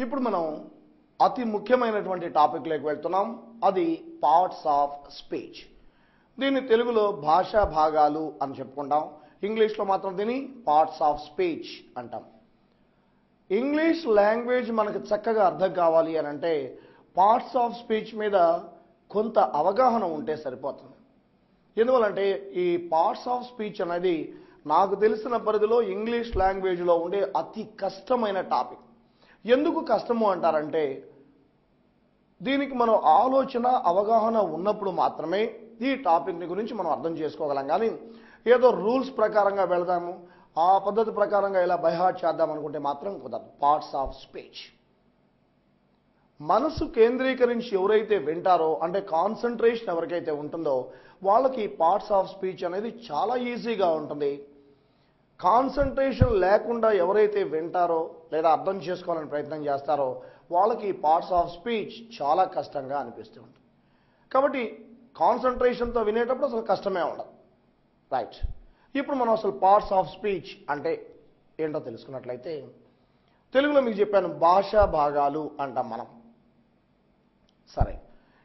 ఇప్పుడు మనం అతి ముఖ్యమైనటువంటి టాపిక్లోకి వెళ్తున్నాం. అది పార్ట్స్ ఆఫ్ స్పీచ్. దీన్ని తెలుగులో భాషా భాగాలు అని చెప్పుకుంటాం. ఇంగ్లీష్లో మాత్రం దీన్ని పార్ట్స్ ఆఫ్ స్పీచ్ అంటాం. ఇంగ్లీష్ లాంగ్వేజ్ మనకు చక్కగా అర్థం కావాలి అని అంటే పార్ట్స్ ఆఫ్ స్పీచ్ మీద కొంత అవగాహన ఉంటే సరిపోతుంది. ఎందువల్లంటే ఈ పార్ట్స్ ఆఫ్ స్పీచ్ అనేది నాకు తెలిసిన పరిధిలో ఇంగ్లీష్ లాంగ్వేజ్లో ఉండే అతి కష్టమైన టాపిక్. ఎందుకు కష్టము అంటారంటే దీనికి మనం ఆలోచన అవగాహన ఉన్నప్పుడు మాత్రమే ఈ టాపిక్ని గురించి మనం అర్థం చేసుకోగలం. కానీ ఏదో రూల్స్ ప్రకారంగా వెళదాము, ఆ పద్ధతి ప్రకారంగా ఇలా బైహార్ట్ చేద్దాం అనుకుంటే మాత్రం కుదరదు. పార్ట్స్ ఆఫ్ స్పీచ్ మనసు కేంద్రీకరించి ఎవరైతే వింటారో అంటే కాన్సన్ట్రేషన్ ఎవరికైతే ఉంటుందో వాళ్ళకి పార్ట్స్ ఆఫ్ స్పీచ్ అనేది చాలా ఈజీగా ఉంటుంది. కాన్సన్ట్రేషన్ లేకుండా ఎవరైతే వింటారో లేదా అర్థం చేసుకోవాలని ప్రయత్నం చేస్తారో వాళ్ళకి పార్ట్స్ ఆఫ్ స్పీచ్ చాలా కష్టంగా అనిపిస్తూ ఉంటుంది. కాబట్టి కాన్సన్ట్రేషన్తో వినేటప్పుడు అసలు కష్టమే ఉండదు. రైట్, ఇప్పుడు మనం అసలు పార్ట్స్ ఆఫ్ స్పీచ్ అంటే ఏంటో తెలుసుకున్నట్లయితే తెలుగులో మీకు చెప్పాను భాషా భాగాలు అంటాం మనం. సరే,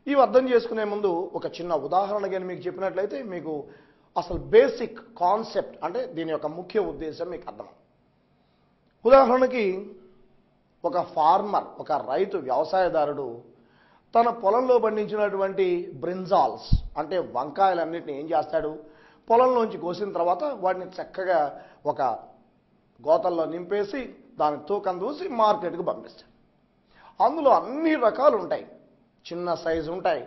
ఇవి అర్థం చేసుకునే ముందు ఒక చిన్న ఉదాహరణ కానీ మీకు చెప్పినట్లయితే మీకు అసలు బేసిక్ కాన్సెప్ట్ అంటే దీని యొక్క ముఖ్య ఉద్దేశం మీకు అర్థం. ఉదాహరణకి ఒక ఫార్మర్, ఒక రైతు వ్యవసాయదారుడు తన పొలంలో పండించినటువంటి బ్రింజాల్స్ అంటే వంకాయలన్నింటినీ ఏం చేస్తాడు, పొలంలోంచి కోసిన తర్వాత వాటిని చక్కగా ఒక గోతల్లో నింపేసి దాని తూకం దూసి మార్కెట్కి పంపిస్తాడు. అందులో అన్ని రకాలు ఉంటాయి. చిన్న సైజు ఉంటాయి,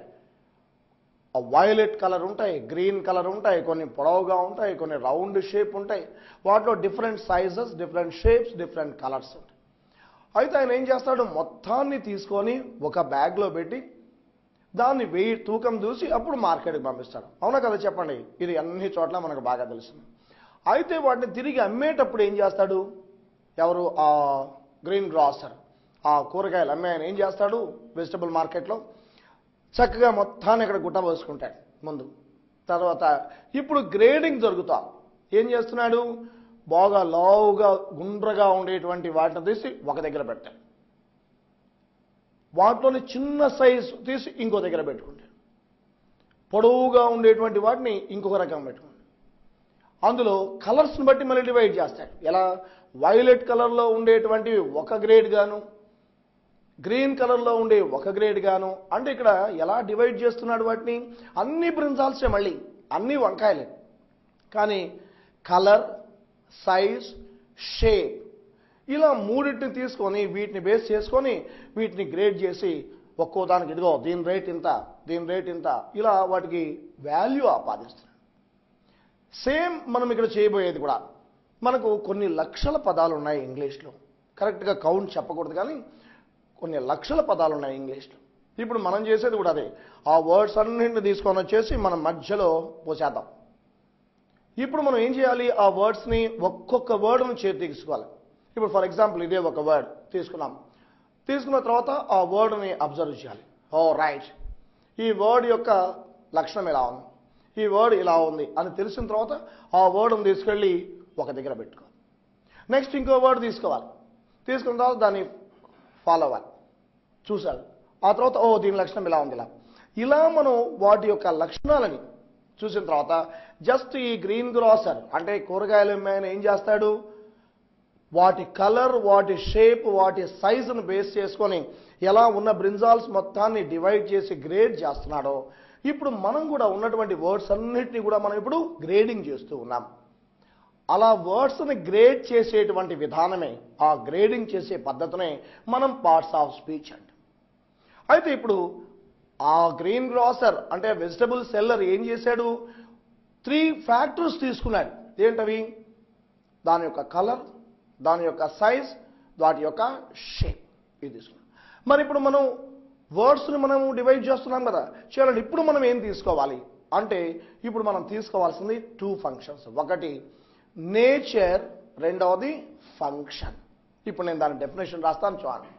వైలెట్ కలర్ ఉంటాయి, గ్రీన్ కలర్ ఉంటాయి, కొన్ని పొడవుగా ఉంటాయి, కొన్ని రౌండ్ షేప్ ఉంటాయి. వాటిలో different sizes, different shapes, different colours ఉంటాయి. అయితే ఆయన ఏం చేస్తాడు, మొత్తాన్ని తీసుకొని ఒక బ్యాగ్లో పెట్టి దాన్ని తూకం దూసి అప్పుడు మార్కెట్కి పంపిస్తాడు. అవునా కదా చెప్పండి, ఇది అన్ని చోట్ల మనకు బాగా తెలుస్తుంది. అయితే వాటిని తిరిగి అమ్మేటప్పుడు ఏం చేస్తాడు, ఎవరు ఆ గ్రీన్ గ్రాసర్, ఆ కూరగాయలు అమ్మే ఆయన ఏం చేస్తాడు, వెజిటబుల్ మార్కెట్లో చక్కగా మొత్తాన్ని ఇక్కడ గుట్ట పోసుకుంటాడు ముందు. తర్వాత ఇప్పుడు గ్రేడింగ్ జరుగుతా ఏం చేస్తున్నాడు, బాగా లావుగా గుండ్రగా ఉండేటువంటి వాటిని తీసి ఒక దగ్గర పెట్టాడు, వాటిలోని చిన్న సైజు తీసి ఇంకో దగ్గర పెట్టుకుంటాడు, పొడవుగా ఉండేటువంటి వాటిని ఇంకొక రకం పెట్టుకుంటాడు. అందులో కలర్స్ని బట్టి మళ్ళీ డివైడ్ చేస్తాడు. ఎలా, వైలెట్ కలర్లో ఉండేటువంటి ఒక గ్రేడ్ గాను, గ్రీన్ కలర్లో ఉండే ఒక గ్రేడ్ గాను. అంటే ఇక్కడ ఎలా డివైడ్ చేస్తున్నాడు వాటిని, అన్ని బ్రింజాల్సే, మళ్ళీ అన్ని వంకాయలే, కానీ కలర్, సైజ్, షేప్ ఇలా మూడింటిని తీసుకొని వీటిని బేస్ చేసుకొని వీటిని గ్రేడ్ చేసి ఒక్కో దానికి ఇదిగో దీని రేట్ ఇంత, దీని రేట్ ఇంత, ఇలా వాటికి వాల్యూ ఆపాదిస్తున్నాడు. సేమ్ మనం ఇక్కడ చేయబోయేది కూడా, మనకు కొన్ని లక్షల పదాలు ఉన్నాయి ఇంగ్లీష్లో. కరెక్ట్గా కౌంట్ చెప్పకూడదు కానీ కొన్ని లక్షల పదాలు ఉన్నాయి ఇంగ్లీష్లో. ఇప్పుడు మనం చేసేది కూడా అదే, ఆ వర్డ్స్ అన్నింటిని తీసుకొని వచ్చేసి మనం మధ్యలో పోసేద్దాం. ఇప్పుడు మనం ఏం చేయాలి, ఆ వర్డ్స్ని ఒక్కొక్క వర్డ్ను చేతి తీసుకోవాలి. ఇప్పుడు ఫర్ ఎగ్జాంపుల్ ఇదే ఒక వర్డ్ తీసుకున్నాం, తీసుకున్న తర్వాత ఆ వర్డ్ని అబ్జర్వ్ చేయాలి. ఓ రైట్, ఈ వర్డ్ యొక్క లక్షణం ఇలా ఉంది, ఈ వర్డ్ ఇలా ఉంది అని తెలిసిన తర్వాత ఆ వర్డ్ని తీసుకెళ్ళి ఒక దగ్గర పెట్టుకోవాలి. నెక్స్ట్ ఇంకో వర్డ్ తీసుకోవాలి, తీసుకున్న తర్వాత దాన్ని ఫాలో అవ్వాలి, చూశాడు, ఆ తర్వాత ఓ దీని లక్షణం ఇలా ఉంది, ఇలా మనం వాటి యొక్క లక్షణాలని చూసిన తర్వాత జస్ట్ ఈ గ్రీన్ గ్రాసర్ అంటే కూరగాయల అమ్మాయిన ఏం చేస్తాడు, వాటి కలర్, వాటి షేప్, వాటి సైజును బేస్ చేసుకొని ఎలా ఉన్న బ్రింజాల్స్ మొత్తాన్ని డివైడ్ చేసి గ్రేడ్ చేస్తున్నాడో ఇప్పుడు మనం కూడా ఉన్నటువంటి వర్డ్స్ అన్నిటినీ కూడా మనం ఇప్పుడు గ్రేడింగ్ చేస్తూ ఉన్నాం. అలా వర్డ్స్ని గ్రేడ్ చేసేటువంటి విధానమే, ఆ గ్రేడింగ్ చేసే పద్ధతినే మనం పార్ట్స్ ఆఫ్ స్పీచ్ అంటాం. అయితే ఇప్పుడు ఆ గ్రీన్ గ్రాసర్ అంటే వెజిటబుల్ సెల్లర్ ఏం చేశాడు, 3 ఫ్యాక్టర్స్ తీసుకున్నాడు. ఏంటవి, దాని యొక్క కలర్, దాని యొక్క సైజ్, వాటి యొక్క షేప్, ఇది తీసుకున్నాం. మరి ఇప్పుడు మనం వర్డ్స్ని మనం డివైడ్ చేస్తున్నాం కదా, చూడండి ఇప్పుడు మనం ఏం తీసుకోవాలి అంటే ఇప్పుడు మనం తీసుకోవాల్సింది 2 ఫంక్షన్స్. ఒకటి నేచర్, రెండవది ఫంక్షన్. ఇప్పుడు నేను దాని డెఫినేషన్ రాస్తాను చూడండి.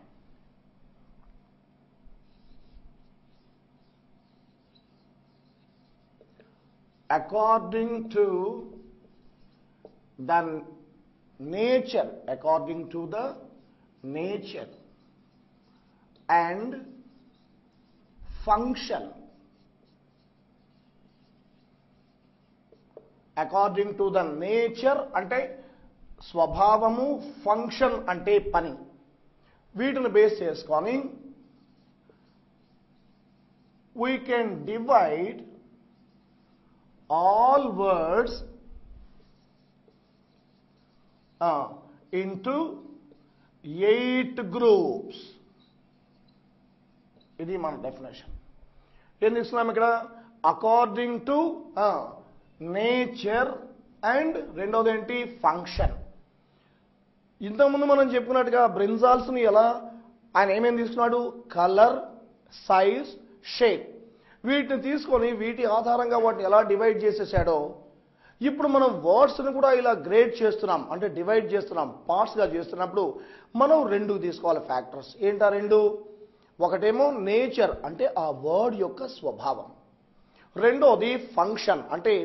According to the nature, according to the nature and function. According to the nature అంటే స్వభావము, ఫంక్షన్ అంటే పని. వీటిని బేస్ చేసుకొని we can divide all words into 8 groups. ఇది మన డెఫినేషన్. ఏం తీసుకున్నాం ఇక్కడ? అకార్డింగ్ టు నేచర్ అండ్ రెండోది ఏంటి? ఫంక్షన్. ఇంతకుముందు మనం చెప్పుకున్నట్టుగా బ్రింజాల్స్ని ఎలా ఆయన ఏమేమి తీసుకున్నాడు? Colour, size, shape. వీటిని తీసుకొని వీటి ఆధారంగా వాటిని ఎలా డివైడ్ చేసేసాడో ఇప్పుడు మనం వర్డ్స్ని కూడా ఇలా గ్రేడ్ చేస్తున్నాం, అంటే డివైడ్ చేస్తున్నాం, పార్ట్స్గా చేస్తున్నప్పుడు మనం రెండు తీసుకోవాలి ఫ్యాక్టర్స్. ఏంటా రెండు? ఒకటేమో నేచర్ అంటే ఆ వర్డ్ యొక్క స్వభావం, రెండోది ఫంక్షన్ అంటే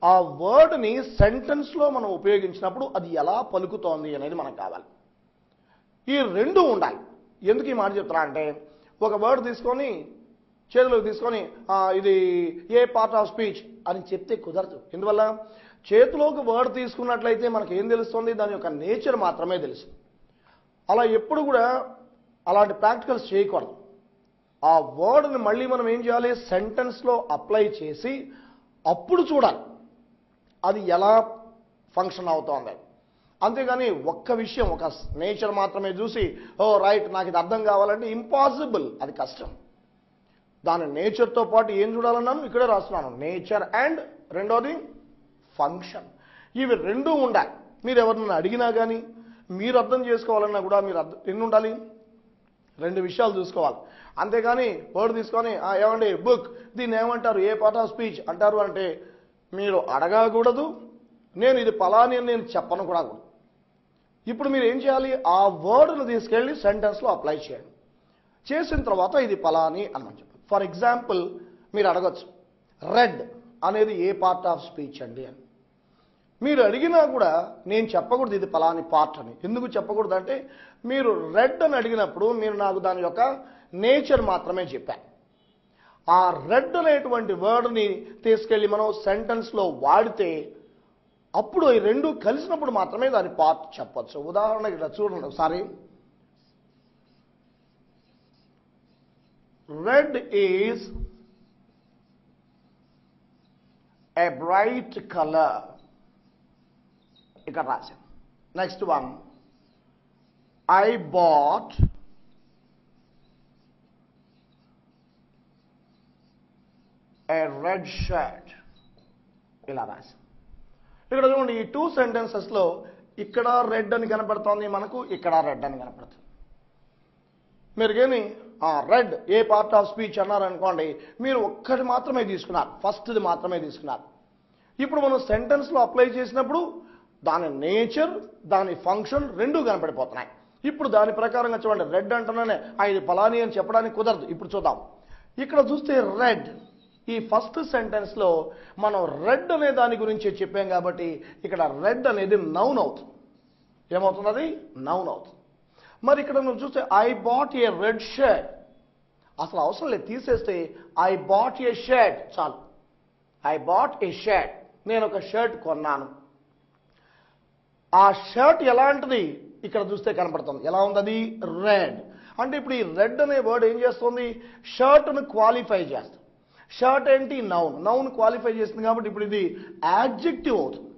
ఆ వర్డ్ని సెంటెన్స్లో మనం ఉపయోగించినప్పుడు అది ఎలా పలుకుతోంది అనేది మనకు కావాలి. ఈ రెండు ఉండాలి. ఎందుకు ఈ మాట చెప్తున్నా అంటే ఒక వర్డ్ తీసుకొని చేతిలోకి తీసుకొని ఇది ఏ పార్ట్ ఆఫ్ స్పీచ్ అని చెప్తే కుదరదు. ఎందువల్ల? చేతిలోకి వర్డ్ తీసుకున్నట్లయితే మనకు ఏం తెలుస్తుంది? దాని యొక్క నేచర్ మాత్రమే తెలుసు. అలా ఎప్పుడు కూడా అలాంటి ప్రాక్టికల్స్ చేయకూడదు. ఆ వర్డ్ని మళ్ళీ మనం ఏం చేయాలి? సెంటెన్స్లో అప్లై చేసి అప్పుడు చూడాలి అది ఎలా ఫంక్షన్ అవుతోంది. అంతేగాని ఒక్క విషయం, ఒక నేచర్ మాత్రమే చూసి ఓ రైట్ నాకు ఇది అర్థం కావాలంటే ఇంపాసిబుల్, అది కష్టం. దాని నేచర్తో పాటు ఏం చూడాలన్నాను? ఇక్కడే రాస్తున్నాను, నేచర్ అండ్ రెండోది ఫంక్షన్. ఇవి రెండు ఉండాలి. మీరు ఎవరినైనా అడిగినా కానీ మీరు అర్థం చేసుకోవాలన్నా కూడా మీరు ఎన్ని ఉండాలి? రెండు విషయాలు చూసుకోవాలి. అంతేగాని వర్డ్ తీసుకొని ఏమండి బుక్ దీన్ని ఏమంటారు? ఏ పార్ట్ ఆఫ్ స్పీచ్ అంటారు అంటే మీరు అడగకూడదు, నేను ఇది పలాని అని నేను చెప్పను కూడా. ఇప్పుడు మీరు ఏం చేయాలి? ఆ వర్డ్ను తీసుకెళ్ళి సెంటెన్స్లో అప్లై చేయండి. చేసిన తర్వాత ఇది పలాని అని చెప్పండి. ఫర్ ఎగ్జాంపుల్ మీరు అడగచ్చు, రెడ్ అనేది ఏ పార్ట్ ఆఫ్ స్పీచ్ అండి అని. మీరు అడిగినా కూడా నేను చెప్పకూడదు ఇది పలాని పార్ట్ అని. ఎందుకు చెప్పకూడదు అంటే మీరు రెడ్ అని అడిగినప్పుడు మీరు నాకు దాని యొక్క నేచర్ మాత్రమే చెప్పాను. ఆ రెడ్ అనేటువంటి వర్డ్ని తీసుకెళ్ళి మనం సెంటెన్స్లో వాడితే అప్పుడు ఈ రెండు కలిసినప్పుడు మాత్రమే దాని పార్ట్ చెప్పచ్చు. ఉదాహరణకి ఇక్కడ చూడండి ఒకసారి. Red is a bright colour. ఇక్కడ రాశాం. Next one, I bought a red shirt. ఇలా రాశాం. ఇక్కడ చూడండి, ఈ టూ సెంటెన్సెస్లో ఇక్కడ రెడ్ అని కనపడుతోంది మనకు, ఇక్కడ రెడ్ అని కనపడుతుంది. మీరు కానీ red A part of speech అన్నారనుకోండి, మీరు ఒక్కటి మాత్రమే తీసుకున్నారు, ఫస్ట్ది మాత్రమే తీసుకున్నారు. ఇప్పుడు మనం సెంటెన్స్లో అప్లై చేసినప్పుడు దాని నేచర్, దాని ఫంక్షన్ రెండు కనపడిపోతున్నాయి. ఇప్పుడు దాని ప్రకారంగా చూడండి, రెడ్ అంటున్నానే ఇది ఫలాని అని చెప్పడానికి కుదరదు. ఇప్పుడు చూద్దాం. ఇక్కడ చూస్తే రెడ్, ఈ ఫస్ట్ సెంటెన్స్లో మనం రెడ్ అనే దాని గురించి చెప్పాం కాబట్టి ఇక్కడ రెడ్ అనేది నౌన్ అవుతుంది. ఏమవుతుంది? అది నౌన్ అవుతుంది. మరి ఇక్కడ నువ్వు చూస్తే I bought a red shirt, అసలు అవసరం లేదు, తీసేస్తే ఐ బాట్ ఏ షర్ట్ చాలు. ఐ బాట్ ఏ షర్ట్, నేను ఒక షర్ట్ కొన్నాను. ఆ షర్ట్ ఎలాంటిది ఇక్కడ చూస్తే కనపడుతుంది. ఎలా ఉంది అది? రెడ్. అంటే ఇప్పుడు ఈ రెడ్ అనే వర్డ్ ఏం చేస్తుంది? షర్ట్ను క్వాలిఫై చేస్తుంది. షర్ట్ ఏంటి? నౌన్. నౌన్ క్వాలిఫై చేస్తుంది కాబట్టి ఇప్పుడు ఇది యాడ్జెక్టివ్ అవుతుంది.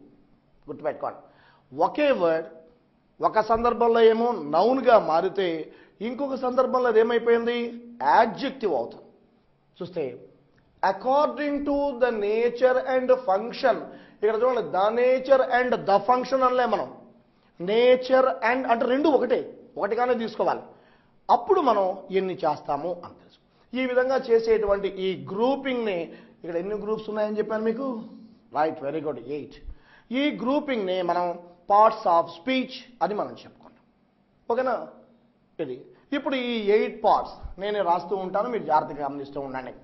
గుర్తుపెట్టుకోండి, ఒకే వర్డ్ ఒక సందర్భంలో ఏమో నౌన్గా మారితే ఇంకొక సందర్భంలో అది ఏమైపోయింది? యాడ్జెక్టివ్ అవుతుంది. చూస్తే according to the nature and function. ఇక్కడ చూడండి, the nature and the function అనలే మనం. నేచర్ అండ్ అంటే రెండు ఒకటిగానే తీసుకోవాలి. అప్పుడు మనం ఎన్ని చేస్తాము అని తెలుసు. ఈ విధంగా చేసేటువంటి ఈ గ్రూపింగ్ని, ఇక్కడ ఎన్ని గ్రూప్స్ ఉన్నాయని చెప్పాను మీకు? Right, very good, 8. ఈ గ్రూపింగ్ని మనం పార్ట్స్ ఆఫ్ స్పీచ్ అని మనం చెప్పుకుంటాం. ఓకేనా? ఇది ఇప్పుడు ఈ 8 పార్ట్స్ నేను రాస్తూ ఉంటాను, మీరు జాగ్రత్తగా గమనిస్తూ ఉండండి.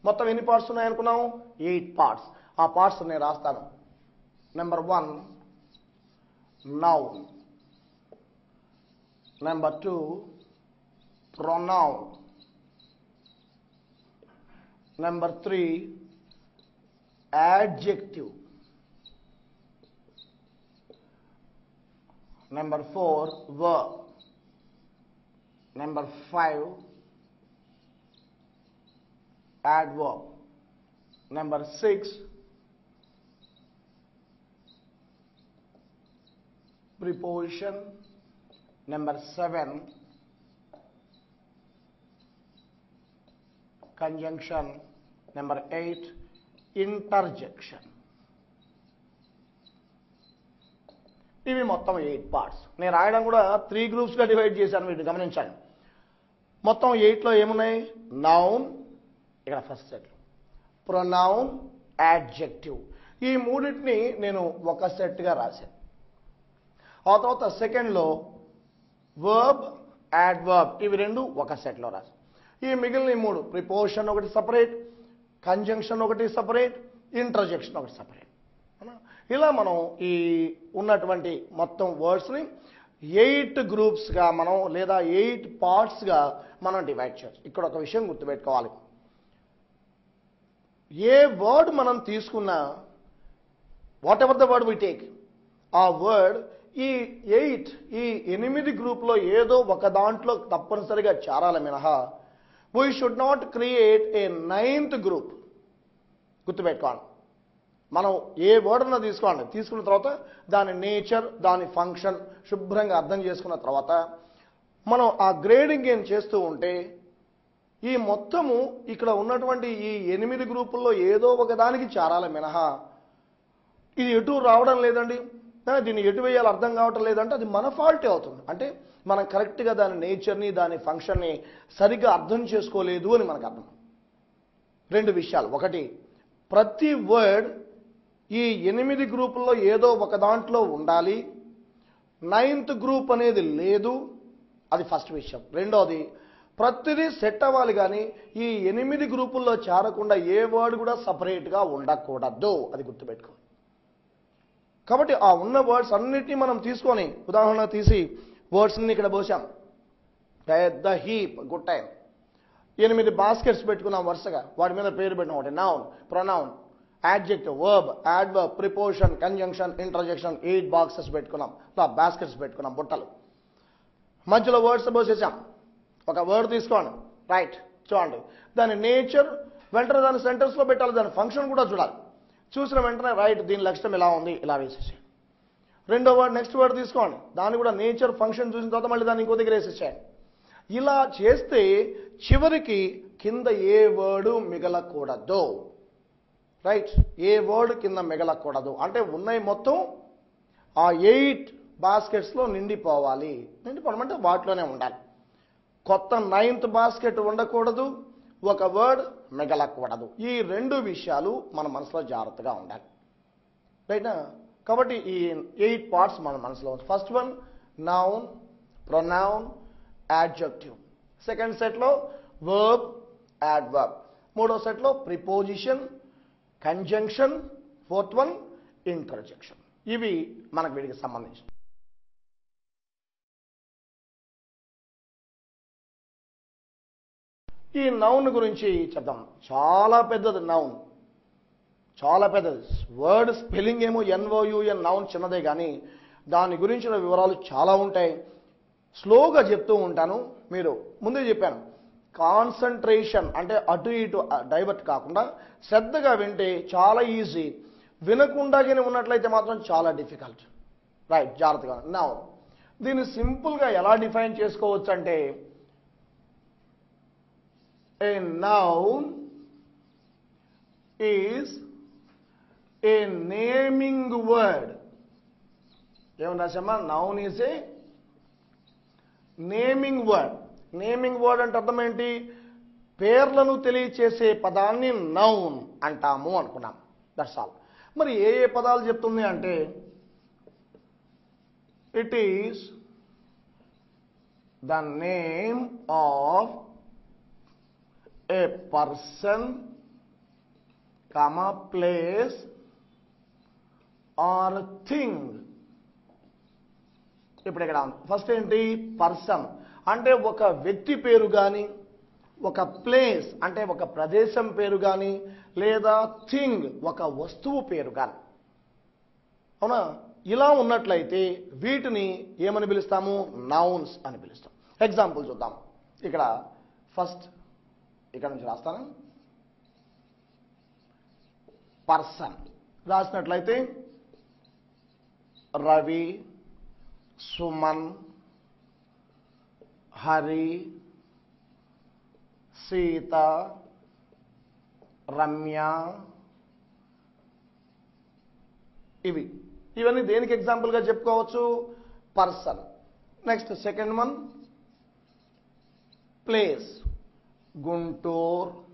మొత్తం ఎన్ని పార్ట్స్ ఉన్నాయనుకున్నాము? 8 పార్ట్స్. ఆ పార్ట్స్ నేను రాస్తాను. Number 1 noun. Number 2, pronoun. Number 3, adjective. Number 4, verb. Number 5, adverb. Number 6, preposition. Number 7, conjunction. Number 8, interjection. ఇవి మొత్తం 8 పార్ట్స్. నేను రాయడం కూడా 3 గ్రూప్స్గా డివైడ్ చేశాను, వీటిని గమనించండి. మొత్తం 8లో ఏమున్నాయి? నౌన్, ఇక్కడ ఫస్ట్ సెట్, ప్రొనౌన్, యాడ్జెక్టివ్. ఈ మూడింటిని నేను ఒక సెట్గా రాశాను. ఆ తర్వాత సెకండ్లో వర్బ్, యాడ్వర్బ్, ఇవి రెండు ఒక సెట్లో రాశాను. ఈ మిగిలిన 3, ప్రిపోజిషన్ ఒకటి సపరేట్, కంజంక్షన్ ఒకటి సపరేట్, ఇంటర్జెక్షన్ ఒకటి సపరేట్. ఇలా మనం ఈ ఉన్నటువంటి మొత్తం వర్డ్స్ని 8 గ్రూప్స్గా మనం లేదా 8 పార్ట్స్గా మనం డివైడ్ చేయొచ్చు. ఇక్కడ ఒక విషయం గుర్తుపెట్టుకోవాలి. ఏ వర్డ్ మనం తీసుకున్నా, whatever the word we take, ఆ వర్డ్ ఈ 8 గ్రూప్లో ఏదో ఒక దాంట్లో తప్పనిసరిగా చేరాలి మినహా we should not create a 9th group. గుర్తుపెట్టుకోవాలి. మనం ఏ వర్డ్ను తీసుకోండి, తీసుకున్న తర్వాత దాని నేచర్, దాని ఫంక్షన్ శుభ్రంగా అర్థం చేసుకున్న తర్వాత మనం ఆ గ్రేడింగ్ ఏం చేస్తూ ఉంటే ఈ మొత్తము ఇక్కడ ఉన్నటువంటి ఈ 8 గ్రూపుల్లో ఏదో ఒక దానికి చేరాలి మినహా ఇది ఎటు రావడం లేదండి, దీన్ని ఎటు వేయాలి అర్థం కావటం లేదంటే అది మన ఫాల్టే అవుతుంది. అంటే మనం కరెక్ట్గా దాని నేచర్ని, దాని ఫంక్షన్ని సరిగ్గా అర్థం చేసుకోలేదు అని మనకు అర్థం. 2 విషయాలు. ఒకటి, ప్రతి వర్డ్ ఈ 8 గ్రూపుల్లో ఏదో ఒక దాంట్లో ఉండాలి, 9th గ్రూప్ అనేది లేదు, అది ఫస్ట్ విషయం. రెండోది, ప్రతిదీ సెట్ అవ్వాలి కానీ ఈ 8 గ్రూపుల్లో చేరకుండా ఏ వర్డ్ కూడా సపరేట్గా ఉండకూడదు, అది గుర్తుపెట్టుకోవాలి. కాబట్టి ఆ ఉన్న వర్డ్స్ అన్నిటినీ మనం తీసుకొని ఉదాహరణ తీసి వర్డ్స్ని ఇక్కడ పోసాం. పెద్ద హీప్, గుడ్ టైం. 8 బాస్కెట్స్ పెట్టుకున్నాం వరుసగా, వాటి మీద పేరు పెట్టినాం. ఒకటి noun, pronoun, adjective, verb, adverb, preposition, conjunction, interjection, 8 boxes పెట్టుకున్నాం, బాస్కెట్స్ పెట్టుకున్నాం, బుట్టలు. మధ్యలో వర్డ్స్ పోసేసాం. ఒక వర్డ్ తీసుకోండి, రైట్, చూడండి దాని నేచర్, వెంటనే దాని సెంటెన్స్లో పెట్టాలి, దాని ఫంక్షన్ కూడా చూడాలి. చూసిన వెంటనే రైట్, దీని లక్ష్యం ఇలా ఉంది, ఇలా వేసేసేయండి. రెండో వర్డ్, నెక్స్ట్ వర్డ్ తీసుకోండి, దాన్ని కూడా నేచర్, ఫంక్షన్ చూసిన తర్వాత మళ్ళీ దాన్ని ఇంకో దగ్గర వేసేసేయండి. ఇలా చేస్తే చివరికి కింద ఏ వర్డు మిగలకూడదు. రైట్, ఏ వర్డ్ కింద మిగలకూడదు. అంటే ఉన్నాయి మొత్తం ఆ 8 బాస్కెట్స్లో నిండిపోవాలి. నిండిపోవడం వాటిలోనే ఉండాలి. కొత్త 9th బాస్కెట్ ఉండకూడదు, ఒక వర్డ్ మిగలకూడదు. ఈ 2 విషయాలు మన మనసులో జాగ్రత్తగా ఉండాలి. రైటా? కాబట్టి ఈ 8 పార్ట్స్ మన మనసులో ఉంది. First one noun, pronoun, adjective. Second సెట్లో వర్బ్, యాడ్వర్బ్. మూడో సెట్లో preposition, conjunction. Fourth one interjection. ఇవి మనకు వీటికి సంబంధించి. ఈ నౌన్ గురించి చెప్దాం. చాలా పెద్దది నౌన్, చాలా పెద్దది. వర్డ్ స్పెల్లింగ్ ఏమో NOUN, నౌన్ చిన్నదే, కానీ దాని గురించిన వివరాలు చాలా ఉంటాయి. స్లోగా చెప్తూ ఉంటాను. మీరు ముందే చెప్పాను, కాన్సంట్రేషన్ అంటే అటు ఇటు డైవర్ట్ కాకుండా శ్రద్ధగా వింటే చాలా ఈజీ, వినకుండానే ఉన్నట్లయితే మాత్రం చాలా డిఫికల్ట్. రైట్, జాగ్రత్తగా. నౌన్ దీన్ని సింపుల్గా ఎలా డిఫైన్ చేసుకోవచ్చు అంటే, a noun is a naming word. ఏమన్నా రాశామా? Noun is a naming word. Naming word అంటే అర్థం ఏంటి? పేర్లను తెలియచేసే పదాన్ని నౌన్ అంటాము అనుకున్నాం. That's all. మరి ఏ ఏ పదాలు చెప్తుంది అంటే, it is the name of a person, place or thing. ఇప్పుడు ఇక్కడ ఫస్ట్ ఏంటి పర్సన్ అంటే ఒక వ్యక్తి పేరు కానీ ఒక ప్లేస్ అంటే ఒక ప్రదేశం పేరు కానీ లేదా థింగ్ ఒక వస్తువు పేరు కానీ అవునా ఇలా ఉన్నట్లయితే వీటిని ఏమని పిలుస్తాము నౌన్స్ అని పిలుస్తాం ఎగ్జాంపుల్ చూద్దాం ఇక్కడ ఫస్ట్ ఇక్కడ నుంచి రాస్తాను పర్సన్ రాసినట్లయితే రవి సుమన్ హరి సీత రమ్య ఇవన్నీ దేనికి ఎగ్జాంపుల్గా చెప్పుకోవచ్చు person next second one place Guntur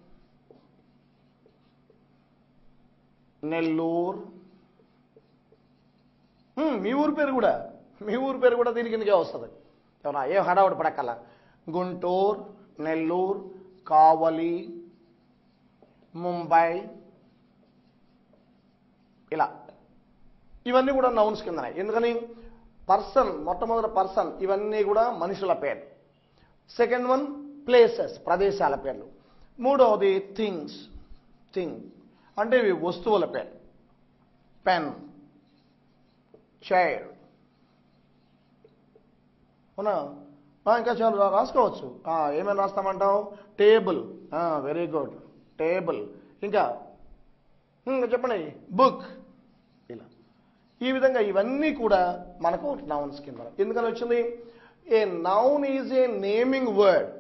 Nellore మీ ఊరు పేరు కూడా దీని కిందకే వస్తుంది అవునా ఏం హడావుడి పడక్కల గుంటూరు నెల్లూరు కావలి ముంబై ఇలా ఇవన్నీ కూడా నౌన్స్ కిందనే ఎందుకని పర్సన్ మొట్టమొదటి పర్సన్ ఇవన్నీ కూడా మనుషుల పేరు సెకండ్ వన్ ప్లేసెస్ ప్రదేశాల పేర్లు మూడవది థింగ్ అంటే ఇవి వస్తువుల పేరు పెన్ చైర్ అవునా ఇంకా చాలా రాసుకోవచ్చు ఏమైనా రాస్తామంటావు టేబుల్ వెరీ గుడ్ టేబుల్ ఇంకా చెప్పండి బుక్ ఇలా ఈ విధంగా ఇవన్నీ కూడా మనకు నౌన్స్ కింద ఎందుకని వచ్చింది ఏ noun is a naming word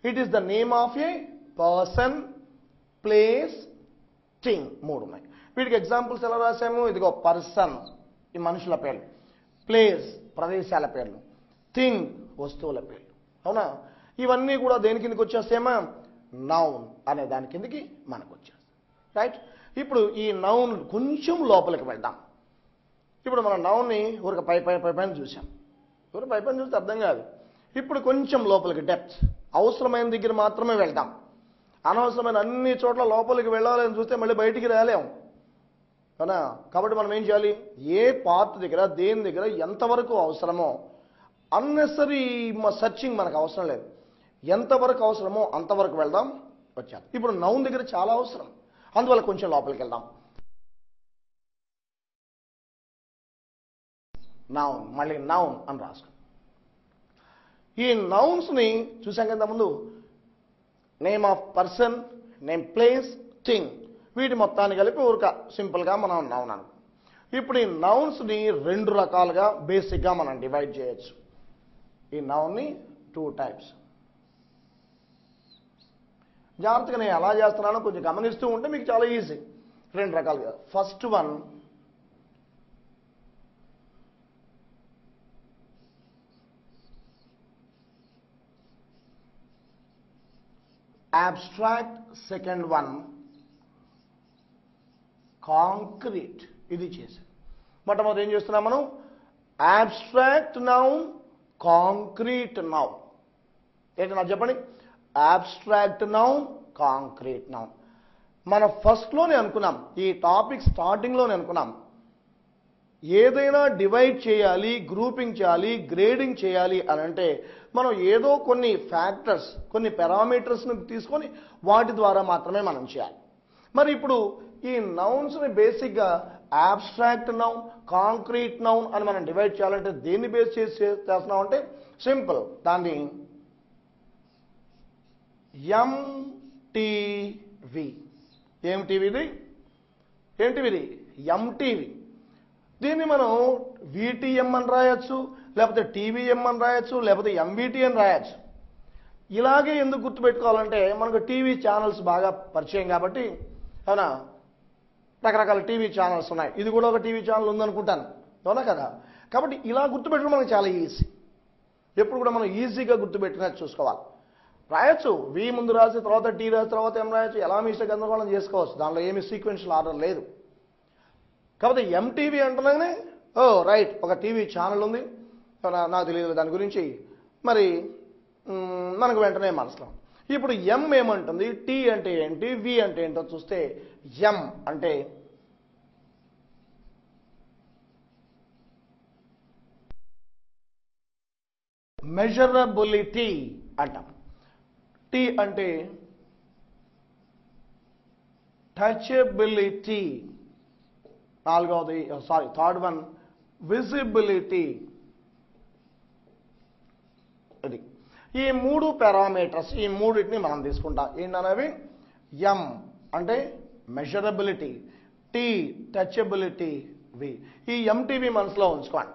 it is the name of a person place thing మూడు ఉన్నాయి వీటికి ఎగ్జాంపుల్స్ ఎలా రాసాము ఇదిగో పర్సన్ ఈ మనుషుల పేర్లు ప్లేస్ ప్రదేశాల పేర్లు థింగ్ వస్తువుల పేర్లు అవునా ఇవన్నీ కూడా దేని కిందకి వచ్చేస్తేమా నౌన్ అనే దాని కిందకి మనకు వచ్చేస్తాయి రైట్ ఇప్పుడు ఈ నౌన్ కొంచెం లోపలికి వెళ్దాం ఇప్పుడు మన నౌన్ని ఊరికి పైన చూసాం ఊరికి పైన చూస్తే అర్థం కాదు ఇప్పుడు కొంచెం లోపలికి డెప్త్ అవసరమైన దగ్గర మాత్రమే వెళ్దాం అనవసరమైన అన్ని చోట్ల లోపలికి వెళ్ళాలని చూస్తే మళ్ళీ బయటికి రాలేము అవునా కాబట్టి మనం ఏం చేయాలి ఏ పార్ట్ దగ్గర దేని దగ్గర ఎంతవరకు అవసరమో అన్నెసరీ సర్చింగ్ మనకు అవసరం లేదు ఎంతవరకు అవసరమో అంతవరకు వెళ్దాం వచ్చాం ఇప్పుడు నౌన్ దగ్గర చాలా అవసరం అందువల్ల కొంచెం లోపలికి వెళ్దాం నౌన్ మళ్ళీ నౌన్ అని రాసుకో ఈ నౌన్స్ని చూసాం కదా ముందు name of person name place thing వీటి మొత్తాన్ని కలిపి ఊరిక సింపుల్గా మనం నౌన్ అనుకో ఇప్పుడు ఈ నౌన్స్ని రెండు రకాలుగా బేసిక్గా మనం డివైడ్ చేయొచ్చు ఈ నౌన్ని 2 టైప్స్ జాగ్రత్తగా నేను ఎలా చేస్తున్నానో కొంచెం గమనిస్తూ ఉంటే మీకు చాలా ఈజీ రెండు రకాలుగా first one abstract second one concrete ఇది చేశాం మొట్టమొదటి ఏం చేస్తున్నాం మనం abstract noun కాంక్రీట్ నౌన్ ఏంటి నాకు చెప్పండి abstract noun కాంక్రీట్ నౌన్ మనం ఫస్ట్లోనే అనుకున్నాం ఈ టాపిక్ స్టార్టింగ్లోనే అనుకున్నాం ఏదైనా డివైడ్ చేయాలి గ్రూపింగ్ చేయాలి గ్రేడింగ్ చేయాలి అని అంటే మనం ఏదో కొన్ని ఫ్యాక్టర్స్ కొన్ని పారామీటర్స్ని తీసుకొని వాటి ద్వారా మాత్రమే మనం చేయాలి మరి ఇప్పుడు ఈ నౌన్స్ని బేసిక్గా abstract నౌన్ కాంక్రీట్ నౌన్ అని మనం డివైడ్ చేయాలంటే దేన్ని బేస్ చేసి చేస్తున్నాం అంటే సింపుల్ దాన్ని ఎంటీవీ ఏమిటిది ఎంటీవీ దీన్ని మనం విటిఎం అని రాయొచ్చు లేకపోతే టీవీఎం అని రాయొచ్చు లేకపోతే ఎంవిటి అని రాయొచ్చు ఇలాగే ఎందుకు గుర్తుపెట్టుకోవాలంటే మనకు టీవీ ఛానల్స్ బాగా పరిచయం కాబట్టి అవునా రకరకాల టీవీ ఛానల్స్ ఉన్నాయి ఇది కూడా ఒక టీవీ ఛానల్ ఉందనుకుంటాను అవునా కదా కాబట్టి ఇలా గుర్తుపెట్టడం మనకు చాలా ఈజీ ఎప్పుడు కూడా మనం ఈజీగా గుర్తుపెట్టినట్టు చూసుకోవాలి రాయొచ్చు వి ముందు రాసి తర్వాత టీ రాసి తర్వాత ఎం రాయొచ్చు ఎలా మీ ఇష్ట గందరగోళం చేసుకోవచ్చు దానిలో ఏమి సీక్వెన్షియల్ ఆర్డర్ లేదు కాబట్టి ఎంటీవీ అంటున్నానే ఓ రైట్ ఒక టీవీ ఛానల్ ఉంది నాకు తెలియదు దాని గురించి మరి మనకు వెంటనే మనసులో ఇప్పుడు ఎం ఏమంటుంది టీ అంటే ఏంటి వి అంటే ఏంటో చూస్తే ఎం అంటే మెజరబిలిటీ అంటాం. టీ అంటే టచబిలిటీ. Third one visibility. ఇది ఈ మూడు పారామీటర్స్, ఈ మూడింటిని మనం తీసుకుంటాం. ఏంటనేవి? ఎం అంటే మెజరబిలిటీ, టీ టచబిలిటీ, వి. ఈ ఎంటీవి మనసులో ఉంచుకోండి.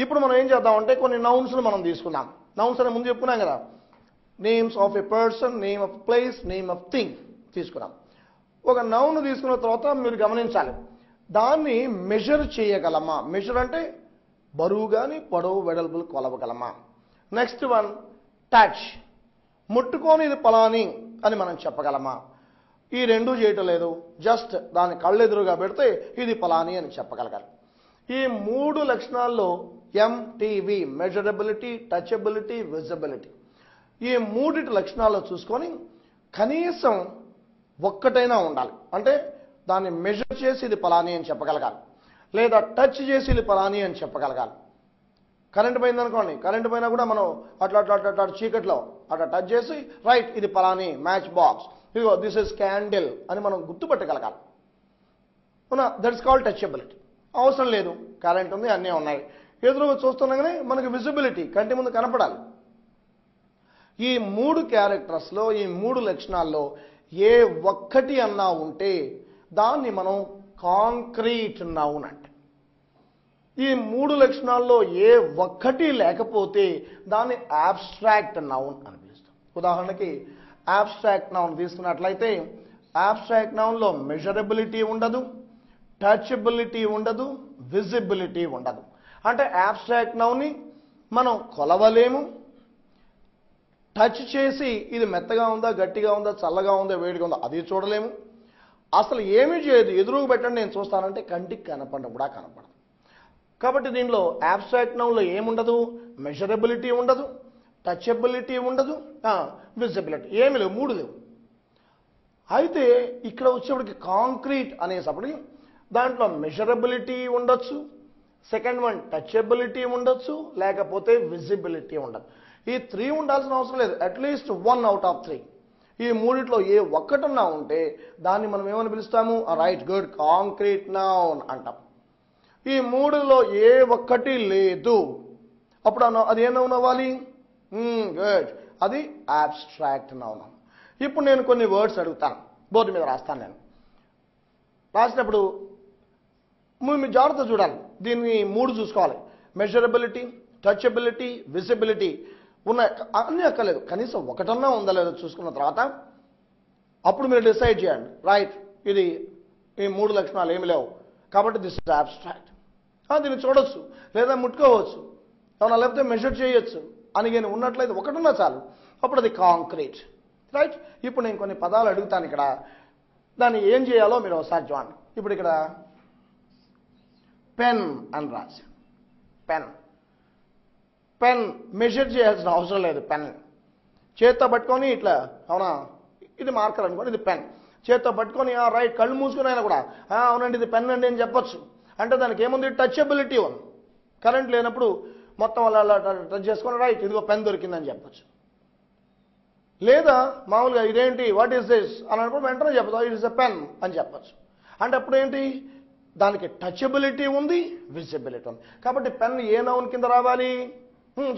ఇప్పుడు మనం ఏం చేద్దామంటే కొన్ని నౌన్స్ను మనం తీసుకుందాం. నౌన్స్ అని ముందు చెప్పుకున్నాం కదా, names of a person, name of place, name of thing తీసుకున్నాం. ఒక నౌన్ తీసుకున్న తర్వాత మీరు గమనించాలి, దాన్ని మెజర్ చేయగలమా? మెజర్ అంటే బరువు కానీ పొడవు వెడల్పులు కొలవగలమా? నెక్స్ట్ వన్ టచ్, ముట్టుకొని ఇది పలాని అని మనం చెప్పగలమా? ఈ రెండు చేయటం లేదు, జస్ట్ దాని కళ్ళెదురుగా పెడితే ఇది పలాని అని చెప్పగలగాలి. ఈ మూడు లక్షణాల్లో ఎంటీవి, మెజరబిలిటీ, టచబిలిటీ, విజిబిలిటీ, ఈ మూడిటి లక్షణాల్లో చూసుకొని కనీసం ఒక్కటైనా ఉండాలి. అంటే దాన్ని మెజర్ చేసి ఇది పలాని అని చెప్పగలగాలి, లేదా టచ్ చేసి ఇది పలాని అని చెప్పగలగాలి. కరెంట్ పోయిందనుకోండి, కరెంట్ పోయినా కూడా మనం అట్లా అట్లా అట్లా అట్లా చీకట్లో అట్లా టచ్ చేసి రైట్ ఇది పలాని మ్యాచ్ బాక్స్, ఇదిగో దిస్ ఇస్ క్యాండిల్ అని మనం గుర్తుపట్టగలగాలి. That's called టచబిలిటీ. అవసరం లేదు, కరెంట్ ఉంది, అన్నీ ఉన్నాయి, ఎదురుగా చూస్తున్నాగానే మనకి విజిబిలిటీ కంటి ముందు కనపడాలి. ఈ మూడు క్యారెక్టర్స్లో, ఈ మూడు లక్షణాల్లో ఏ ఒక్కటి అన్నా ఉంటే దాన్ని మనం కాంక్రీట్ నౌన్ అంటే. ఈ మూడు లక్షణాల్లో ఏ ఒక్కటి లేకపోతే దాన్ని అబ్స్ట్రాక్ట్ నౌన్ అని పిలుస్తాం. ఉదాహరణకి అబ్స్ట్రాక్ట్ నౌన్ తీసుకున్నట్లయితే, అబ్స్ట్రాక్ట్ నౌన్లో మెజరబిలిటీ ఉండదు, టచబిలిటీ ఉండదు, విజిబిలిటీ ఉండదు. అంటే అబ్స్ట్రాక్ట్ నౌన్ని మనం కొలవలేము, టచ్ చేసి ఇది మెత్తగా ఉందా, గట్టిగా ఉందా, చల్లగా ఉందా, వేడిగా ఉందా అది చూడలేము. అసలు ఏమీ చేయదు, ఎదురుగా పెట్టండి నేను చూస్తానంటే కంటికి కనపడడం కూడా కనపడదు. కాబట్టి దీనిలో అబ్స్ట్రాక్ట్ నౌన్లో ఏముండదు? మెజరబిలిటీ ఉండదు, టచబిలిటీ ఉండదు, విజిబిలిటీ ఏమి లేవు, మూడు లేవు. అయితే ఇక్కడ వచ్చేప్పటికి కాంక్రీట్ అనేసప్పటికి దాంట్లో మెజరబిలిటీ ఉండొచ్చు, సెకండ్ వన్ టచబిలిటీ ఉండొచ్చు, లేకపోతే విజిబిలిటీ ఉండదు. ఈ త్రీ ఉండాల్సిన అవసరం లేదు, అట్లీస్ట్ 1 out of 3. ఈ మూడిట్లో ఏ ఒక్కటన్నా ఉంటే దాన్ని మనం ఏమని పిలుస్తాము? రైట్, గుడ్, కాంక్రీట్ నౌన్ అంటాం. ఈ మూడులో ఏ ఒక్కటి లేదు, అప్పుడు అది ఏ నౌన్ అవ్వాలి? గుడ్, అది అబ్స్ట్రాక్ట్ నౌన్. ఇప్పుడు నేను కొన్ని వర్డ్స్ అడుగుతాను, బోర్డు మీద రాస్తాను. నేను రాసినప్పుడు మీరు జాగ్రత్త చూడాలి, దీన్ని మూడు చూసుకోవాలి. మెజరబిలిటీ, టచబిలిటీ, విజిబిలిటీ ఉన్నాయి, అన్నీ అక్కర్లేదు, కనీసం ఒకటన్నా ఉందా లేదో చూసుకున్న తర్వాత అప్పుడు మీరు డిసైడ్ చేయండి, రైట్ ఇది ఈ మూడు లక్షణాలు ఏమి లేవు కాబట్టి దిస్ ఇస్ అబ్స్ట్రాక్ట్. దీన్ని చూడొచ్చు, లేదా ముట్టుకోవచ్చు, ఏమన్నా లేకపోతే మెజర్ చేయొచ్చు అని కానీ ఉన్నట్లయితే ఒకటున్నా చాలు, అప్పుడు అది కాంక్రీట్. రైట్, ఇప్పుడు నేను కొన్ని పదాలు అడుగుతాను, ఇక్కడ దాన్ని ఏం చేయాలో మీరు ఒకసారి చూడండి. ఇప్పుడు ఇక్కడ పెన్ అని రాసి, పెన్ పెన్ మెజర్ చేయాల్సిన అవసరం లేదు. పెన్ చేత్తో పట్టుకొని ఇట్లా, అవునా ఇది మార్కర్ అనుకోండి, ఇది పెన్, చేత్తో పట్టుకొని రైట్ కళ్ళు మూసుకుని అయినా కూడా అవునండి ఇది పెన్ అండి అని చెప్పొచ్చు. అంటే దానికి ఏముంది? టచబిలిటీ ఉంది. కరెంట్ లేనప్పుడు మొత్తం అలా టచ్ చేసుకొని రైట్ ఇదిగో పెన్ దొరికిందని చెప్పొచ్చు. లేదా మామూలుగా ఇదేంటి, వాట్ ఈస్ దిస్ అని అనుకుంటే వెంటనే చెప్పచ్చు, ఇట్ ఇస్ ఎ పెన్ అని చెప్పచ్చు. అంటే అప్పుడు ఏంటి, దానికి టచబిలిటీ ఉంది, విజిబిలిటీ ఉంది. కాబట్టి పెన్ ఏ నౌన్ కింద రావాలి?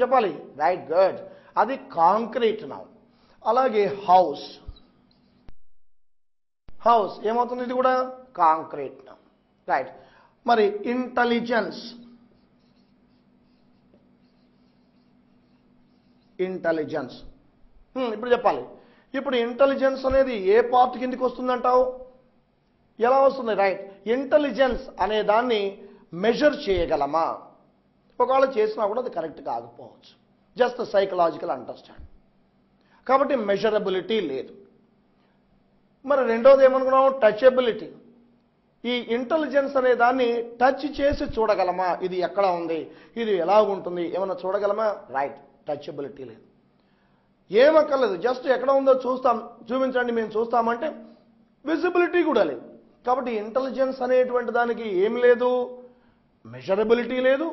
చెప్పాలి, రైట్, గుడ్, అది కాంక్రీట్ నౌన్. అలాగే హౌస్, హౌస్ ఏమవుతుంది? ఇది కూడా కాంక్రీట్ నౌన్. రైట్, మరి ఇంటెలిజెన్స్, ఇంటెలిజెన్స్ ఇప్పుడు చెప్పాలి. ఇప్పుడు ఇంటెలిజెన్స్ అనేది ఏ పార్ట్ కిందకి వస్తుందంటావు? ఎలా వస్తుంది? రైట్, ఇంటెలిజెన్స్ అనే దాన్ని మెజర్ చేయగలమా? ఒకవేళ చేసినా కూడా అది కరెక్ట్ కాకపోవచ్చు, జస్ట్ సైకలాజికల్ అండర్స్టాండ్. కాబట్టి మెజరబిలిటీ లేదు. మరి రెండోది ఏమనుకున్నాం? టచబిలిటీ. ఈ ఇంటెలిజెన్స్ అనే దాన్ని టచ్ చేసి చూడగలమా? ఇది ఎక్కడ ఉంది, ఇది ఎలా ఉంటుంది, ఏమన్నా చూడగలమా? రైట్, టచబిలిటీ లేదు. ఏమక్కర్లేదు, జస్ట్ ఎక్కడ ఉందో చూస్తాం, చూపించండి మేము చూస్తామంటే విజిబిలిటీ కూడా లేదు. కాబట్టి ఇంటెలిజెన్స్ అనేటువంటి దానికి ఏమి లేదు, మెజరబిలిటీ లేదు,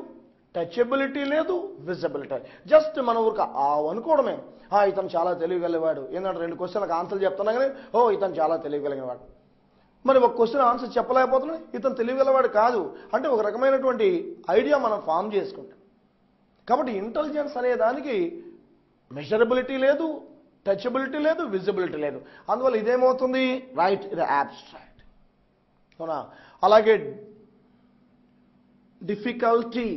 టచబిలిటీ లేదు, విజిబిలిటీ. జస్ట్ మన ఊరికి అనుకోవడమే, ఇతను చాలా తెలియగలిగేవాడు. ఏంటంటే 2 క్వశ్చన్లకు ఆన్సర్ చెప్తున్నా కానీ ఇతను చాలా తెలియగలిగేవాడు. మరి ఒక క్వశ్చన్ ఆన్సర్ చెప్పలేకపోతున్నా, ఇతను తెలియగలవాడు కాదు అంటే ఒక రకమైనటువంటి ఐడియా మనం ఫామ్ చేసుకుంటాం. కాబట్టి ఇంటెలిజెన్స్ అనే దానికి మెజరబిలిటీ లేదు, టచబిలిటీ లేదు, విజిబిలిటీ లేదు. అందువల్ల ఇదేమవుతుంది, రైట్, ఇది అబ్స్ట్రాక్ట్. అవునా? అలాగే డిఫికల్టీ,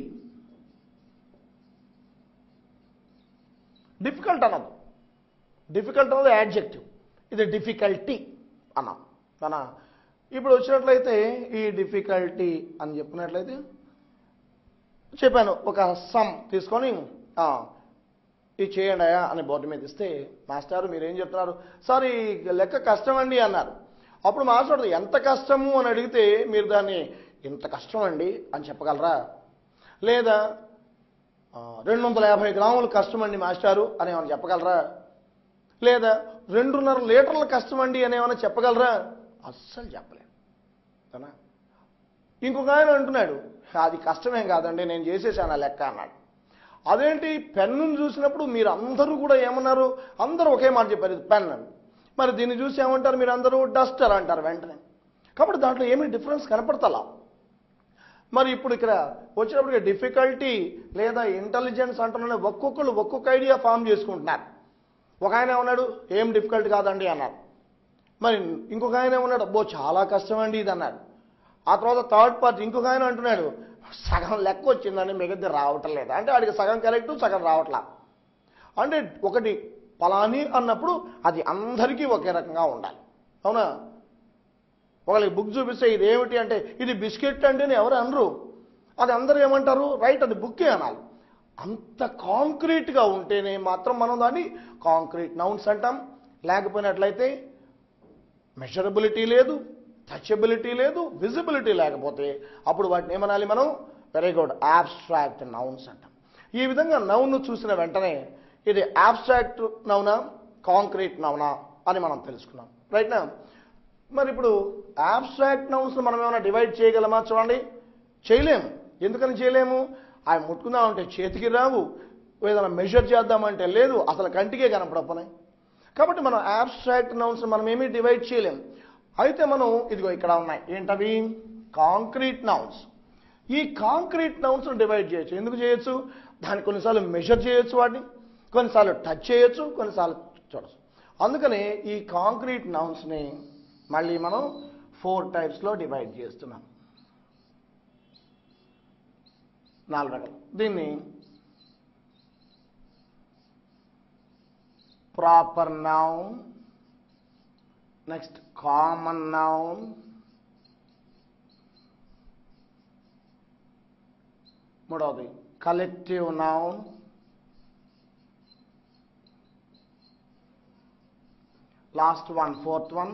డిఫికల్ట్ అన్నది, డిఫికల్ట్ అన్నది యాడ్జెక్టివ్, ఇది డిఫికల్టీ అన్నాం. అవునా? ఇప్పుడు వచ్చినట్లయితే ఈ డిఫికల్టీ అని చెప్పినట్లయితే చెప్పాను, ఒక సమ్ తీసుకొని ఇది చేయండి అయ్యా అని బోర్డు మీద ఇస్తే, మాస్టారు మీరేం చెప్తున్నారు? సార్ ఈ లెక్క కష్టం అండి అన్నారు. అప్పుడు మాస్టర్ ఎంత కష్టము అని అడిగితే మీరు దాన్ని ఇంత కష్టం అండి అని చెప్పగలరా? లేదా 250 గ్రాములు కష్టం అండి మాస్టారు అని ఏమైనా చెప్పగలరా? లేదా 2.5 లీటర్ల కష్టం అండి అని ఏమైనా చెప్పగలరా? అస్సలు చెప్పలేము కదా. ఇంకొక ఆయన అంటున్నాడు, అది కష్టమేం కాదండి నేను చేసేసాను ఆ లెక్క అన్నాడు. అదేంటి, పెన్నును చూసినప్పుడు మీరు అందరూ కూడా ఏమన్నారు? అందరూ ఒకే మాట చెప్పారు, ఇది పెన్ అని. మరి దీన్ని చూసి ఏమంటారు మీరు అందరూ? డస్టర్ అంటారు వెంటనే. కాబట్టి దాంట్లో ఏమీ డిఫరెన్స్ కనపడతలా. మరి ఇప్పుడు ఇక్కడ వచ్చినప్పుడు డిఫికల్టీ లేదా ఇంటెలిజెన్స్ అంటున్న ఒక్కొక్కరు ఒక్కొక్క ఐడియా ఫామ్ చేసుకుంటున్నారు. ఒక ఆయన ఏమన్నాడు, ఏం డిఫికల్ట్ కాదండి అన్నారు. మరి ఇంకొక ఆయన ఏమన్నాడు, అబ్బో చాలా కష్టం అండి ఇది అన్నాడు. ఆ తర్వాత థర్డ్ పార్టీ ఇంకొక ఆయన అంటున్నాడు, సగం లెక్క వచ్చిందని మిగతా రావటం లేదు. అంటే వాడికి సగం కరెక్టు, సగం రావట్లా. అంటే ఒకటి పలాని అన్నప్పుడు అది అందరికీ ఒకే రకంగా ఉండాలి. అవునా? ఒకళ్ళకి బుక్ చూపిస్తే ఇది ఏమిటి అంటే ఇది బిస్కెట్ అంటేనే ఎవరు అనరు, అది అందరూ ఏమంటారు, రైట్ అది బుక్కే అనాలి. అంత కాంక్రీట్గా ఉంటేనే మాత్రం మనం దాన్ని కాంక్రీట్ నౌన్స్ అంటాం. లేకపోయినట్లయితే మెజరబిలిటీ లేదు, టచబిలిటీ లేదు, విజిబిలిటీ లేకపోతే అప్పుడు వాటిని ఏమనాలి మనం? వెరీ గుడ్, అబ్స్ట్రాక్ట్ నౌన్స్ అంటాం. ఈ విధంగా నౌన్ను చూసిన వెంటనే ఇది అబ్స్ట్రాక్ట్ నౌనా, కాంక్రీట్ నౌనా అని మనం తెలుసుకున్నాం. రైట్నా? మరి ఇప్పుడు అబ్స్ట్రాక్ట్ నౌన్స్ మనం ఏమైనా డివైడ్ చేయగలమా? చూడండి, చేయలేము. ఎందుకని చేయలేము? అవి ముట్టుకుందామంటే చేతికి రావు, ఏదైనా మెజర్ చేద్దామంటే లేదు, అసలు కంటికే కనపడపోనాయి. కాబట్టి మనం అబ్స్ట్రాక్ట్ నౌన్స్ మనం ఏమీ డివైడ్ చేయలేము. అయితే మనం ఇదిగో ఇక్కడ ఉన్నాయి, ఏంటవి? Concrete nouns. ఈ కాంక్రీట్ నౌన్స్ డివైడ్ చేయొచ్చు. ఎందుకు చేయొచ్చు? దాన్ని కొన్నిసార్లు మెజర్ చేయొచ్చు, వాటిని కొన్నిసార్లు టచ్ చేయొచ్చు, కొన్నిసార్లు చూడచ్చు. అందుకనే ఈ కాంక్రీట్ నౌన్స్ని మళ్ళీ మనం 4 టైప్స్లో డివైడ్ చేస్తున్నాం. 4 రకాలు. దీన్ని proper noun, next common noun, మూడవది collective noun, last one, 4th one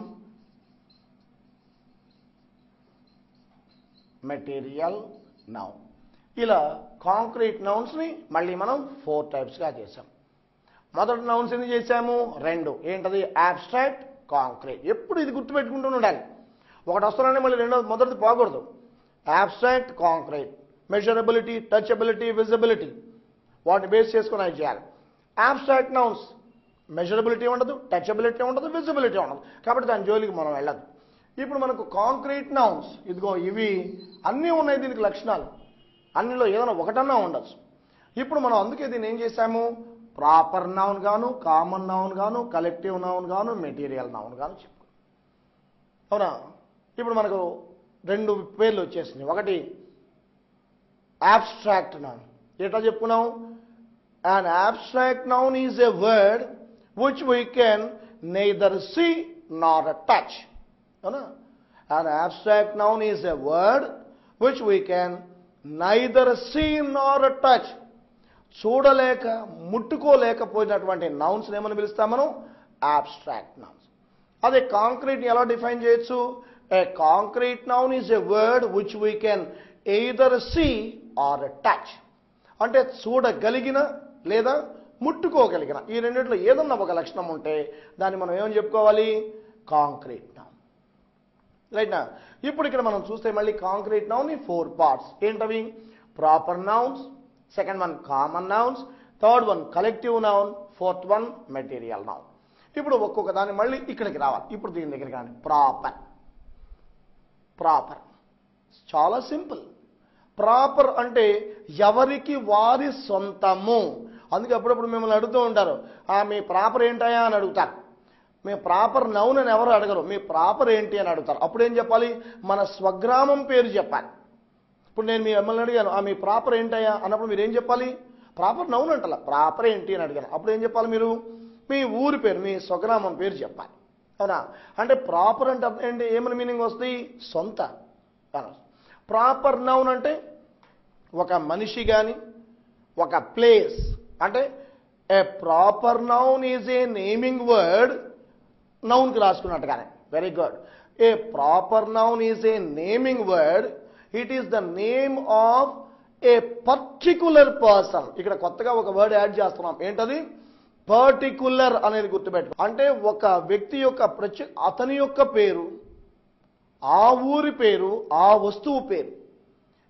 material noun. ఇలా కాంక్రీట్ నౌన్స్ని మళ్ళీ మనం 4 టైప్స్గా చేసాం. మొదటి నౌన్స్ ఎన్ని చేశాము? 2. ఏంటది? Abstract, concrete. ఎప్పుడు ఇది గుర్తుపెట్టుకుంటూ ఉండాలి. ఒకటి వస్తున్నానే మళ్ళీ మొదటిది పోకూడదు. అబ్స్ట్రాక్ట్, కాంక్రీట్, మెజరబిలిటీ, టచబిలిటీ, విజిబిలిటీ, వాటిని బేస్ చేసుకుని అది చేయాలి. అబ్స్ట్రాక్ట్ నౌన్స్ మెజరబిలిటీ ఉండదు, టచబిలిటీ ఉండదు, విజిబిలిటీ ఉండదు. కాబట్టి దాని జోలికి మనం వెళ్ళదు. ఇప్పుడు మనకు కాంక్రీట్ నౌన్స్ ఇదిగో ఇవి అన్నీ ఉన్నాయి, దీనికి లక్షణాలు అన్నిలో ఏదైనా ఒకటన్నా ఉండొచ్చు. ఇప్పుడు మనం అందుకే దీన్ని ఏం చేశాము? ప్రాపర్ నౌన్ గాను, కామన్ నౌన్ గాను, కలెక్టివ్ నౌన్ గాను, మెటీరియల్ నౌన్ గాను చెప్పుకున్నాం. అవునా? ఇప్పుడు మనకు 2 పేర్లు వచ్చేసినాయి. ఒకటి అబ్స్ట్రాక్ట్ నౌన్. ఎట్లా చెప్పుకున్నాం? An abstract noun is a word which we can neither see nor touch. An abstract noun is a word which we can neither see nor touch. చూడలేక ముట్టుకోలేకపోయినటువంటి నౌన్స్ ఏమని పిలుస్తాం మనం? Abstract nouns. అదే కాంక్రీట్ని ఎలా define చేయొచ్చు? A concrete noun is a word which we can either see or touch. అంటే చూడగలిగిన లేదా ముట్టుకోగలిగిన ఈ రెండిట్లో ఏదన్నా ఒక లక్షణం ఉంటే దాన్ని మనం ఏమని చెప్పుకోవాలి? Concrete noun. రైట్నా? ఇప్పుడు ఇక్కడ మనం చూస్తే మళ్ళీ కాంక్రీట్ నౌన్ 4 పార్ట్స్. ఏంటవి? Proper nouns, second one common nouns, third one collective noun, fourth one material noun. ఇప్పుడు ఒక్కొక్క దాన్ని మళ్ళీ ఇక్కడికి రావాలి. ఇప్పుడు దీని దగ్గరికి రాండి. ప్రాపర్. ప్రాపర్ చాలా సింపుల్. ప్రాపర్ అంటే ఎవరికి వారి సొంతము. అందుకే అప్పుడప్పుడు మిమ్మల్ని అడుగుతూ ఉంటారు, మీ ప్రాపర్ ఏంటయా అని అడుగుతారు. మీ ప్రాపర్ నౌన్ అని ఎవరు అడగరు, మీ ప్రాపర్ ఏంటి అని అడుగుతారు. అప్పుడు ఏం చెప్పాలి? మన స్వగ్రామం పేరు చెప్పాలి. ఇప్పుడు నేను మిమ్మల్ని అడిగాను, మీ ప్రాపర్ ఏంటయ్యా అన్నప్పుడు మీరు ఏం చెప్పాలి? ప్రాపర్ నౌన్ అంటలా, ప్రాపర్ ఏంటి అని అడిగాను. అప్పుడు ఏం చెప్పాలి? మీరు మీ ఊరి పేరు, మీ స్వగ్రామం పేరు చెప్పాలి. అవునా? అంటే ప్రాపర్ అంటే ఏంటి, ఏమైనా మీనింగ్ వస్తాయి? సొంత. ప్రాపర్ నౌన్ అంటే ఒక మనిషి కానీ ఒక ప్లేస్. అంటే a proper noun is a naming word, నౌన్కి రాసుకున్నట్టుగానే. Very good. A proper noun is a naming word, it is the name of a particular person. ఇక్కడ కొత్తగా ఒక వర్డ్ యాడ్ చేస్తున్నాం. ఏంటది? పర్టికులర్ అనేది గుర్తుపెట్టు. అంటే ఒక వ్యక్తి యొక్క అతని యొక్క పేరు, ఆ ఊరి పేరు, ఆ వస్తువు పేరు,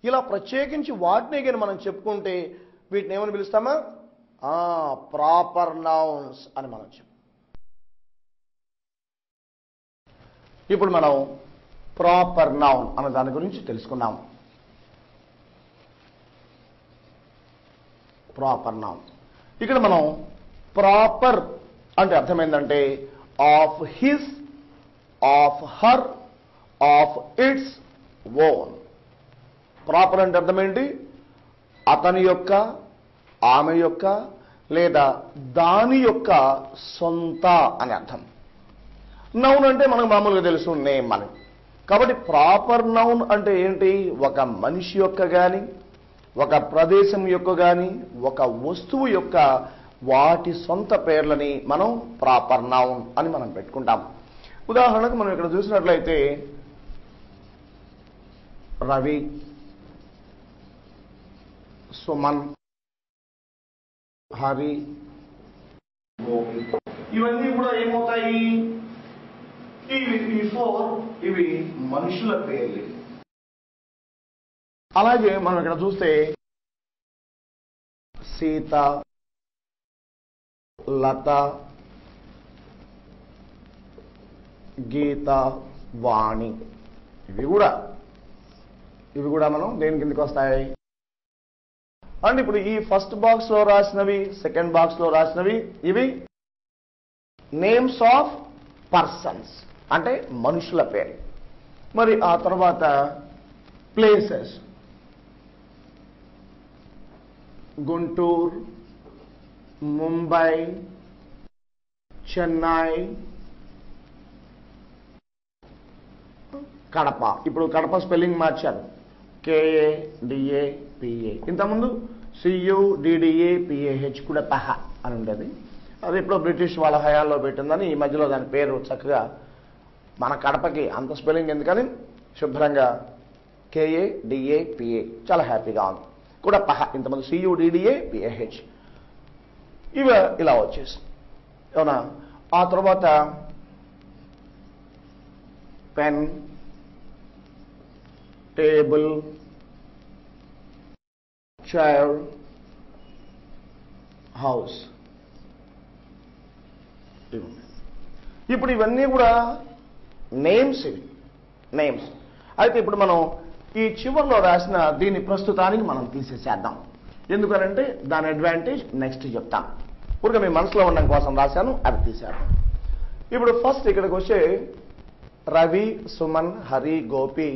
ఇలా ప్రత్యేకించి వాటినే కానీ మనం చెప్పుకుంటే వీటిని ఏమని పిలుస్తామా? ప్రాపర్ నౌన్స్ అని మనం చెప్తాం. ఇప్పుడు మనం ప్రాపర్ నౌన్ అనే దాని గురించి తెలుసుకున్నాం. Proper noun. ఇక్కడ మనం ప్రాపర్ అంటే అర్థం ఏంటంటే of his, of her, of its own. Proper అంటే అర్థం ఏంటి? అతని యొక్క, ఆమె యొక్క, లేదా దాని యొక్క సొంత అని అర్థం. నౌన్ అంటే మనకు మామూలుగా తెలుసు నేమ్ అని. కాబట్టి ప్రాపర్ నౌన్ అంటే ఏంటి? ఒక మనిషి యొక్క కానీ, ఒక ప్రదేశం యొక్క కానీ, ఒక వస్తువు యొక్క వాటి సొంత పేర్లని మనం ప్రాపర్ నౌన్ అని మనం పెట్టుకుంటాం. ఉదాహరణకు మనం ఇక్కడ చూసినట్లయితే రవి, సుమన్, హరి, గోపి, ఇవన్నీ కూడా ఏమవుతాయి? ఇవి మనుషుల పేర్లు. అలాగే మనం ఇక్కడ చూస్తే సీత, లత, గీత, వాణి, ఇవి కూడా మనం దేని కిందకి వస్తాయి అంటే ఇప్పుడు ఈ ఫస్ట్ బాక్స్ లో రాసినవి, సెకండ్ బాక్స్ లో రాసినవి, ఇవి నేమ్స్ ఆఫ్ పర్సన్స్ అంటే మనుషుల పేరు. మరి ఆ తర్వాత ప్లేసెస్, గుంటూరు, ముంబై, చెన్నై, కడప. ఇప్పుడు కడప స్పెల్లింగ్ మార్చారు, KADAPA. ఇంతకుముందు CUDDAPAH కూడా పహ అని ఉండేది. అది ఎప్పుడో బ్రిటిష్ వాళ్ళ హయాంలో పెట్టిందని ఈ మధ్యలో దాని పేరు చక్కగా మన కడపకి అంత స్పెల్లింగ్ ఎందుకని శుభ్రంగా KADAPA చాలా హ్యాపీగా ఉంది. కూడా పహ, ఇంతకుముందు CUDDAPAH. ఇవి ఇలా వచ్చేసి అవునా. ఆ తర్వాత పెన్, టేబుల్, చైర్, హౌస్. ఇప్పుడు ఇవన్నీ కూడా నేమ్స్. ఇవి నేమ్స్. అయితే ఇప్పుడు మనం ఈ చివరిలో రాసిన దీన్ని ప్రస్తుతానికి మనం తీసేసేద్దాం. ఎందుకనంటే దాని అడ్వాంటేజ్ నెక్స్ట్ చెప్తాం. ఊరికే మీ మనసులో ఉండడం కోసం రాశాను, అది తీసేద్దాం. ఇప్పుడు ఫస్ట్ ఇక్కడికి వచ్చే రవి, సుమన్, హరి, గోపి,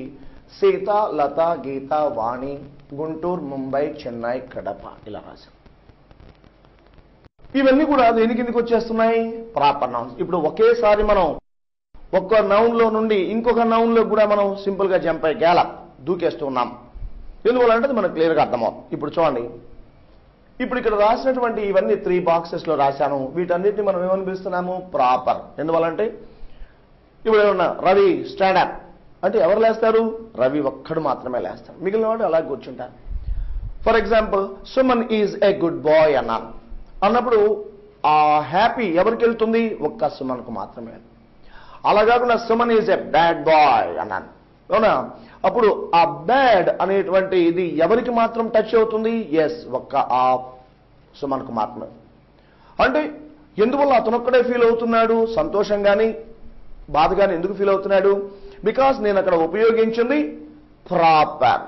సీత, లత, గీత, వాణి, గుంటూరు, ముంబై, చెన్నై, కడప ఇలా రాశాం. ఇవన్నీ కూడా దేని కిందకి వచ్చేస్తున్నాయి? Proper nouns. ఇప్పుడు ఒకేసారి మనం ఒక్క నౌన్ లో నుండి ఇంకొక నౌన్ లో కూడా మనం సింపుల్ గా జంప్ అయ్యి గ్యాలప్ దూకేస్తున్నాం. ఎందువల్లంటే మనకు క్లియర్గా అర్థమవుతుంది. ఇప్పుడు చూడండి, ఇప్పుడు ఇక్కడ రాసినటువంటి ఇవన్నీ 3 బాక్సెస్ లో రాశాను. వీటన్నిటిని మనం ఏమని పిలుస్తున్నాము? ప్రాపర్. ఎందువల్లంటే ఇప్పుడు ఏమన్నా రవి స్టాండప్ అంటే ఎవరు లేస్తారు? రవి ఒక్కడు మాత్రమే లేస్తారు, మిగిలిన వాడు అలా కూర్చుంటారు. For example Suman is a good boy అన్నాను. అన్నప్పుడు ఆ హ్యాపీ ఎవరికి వెళ్తుంది? ఒక్క సుమన్కు మాత్రమే. అలా కాకుండా Suman is A bad boy అన్నాను. అవునా? అప్పుడు ఆ బ్యాడ్ అనేటువంటి ఇది ఎవరికి మాత్రం టచ్ అవుతుంది? ఎస్, ఒక్క ఆ సుమన్కు మాత్రమే. అంటే ఎందువల్ల అతనొక్కడే ఫీల్ అవుతున్నాడు? సంతోషం కానీ బాధ కానీ ఎందుకు ఫీల్ అవుతున్నాడు? బికాస్ నేను అక్కడ ఉపయోగించింది ప్రాపర్,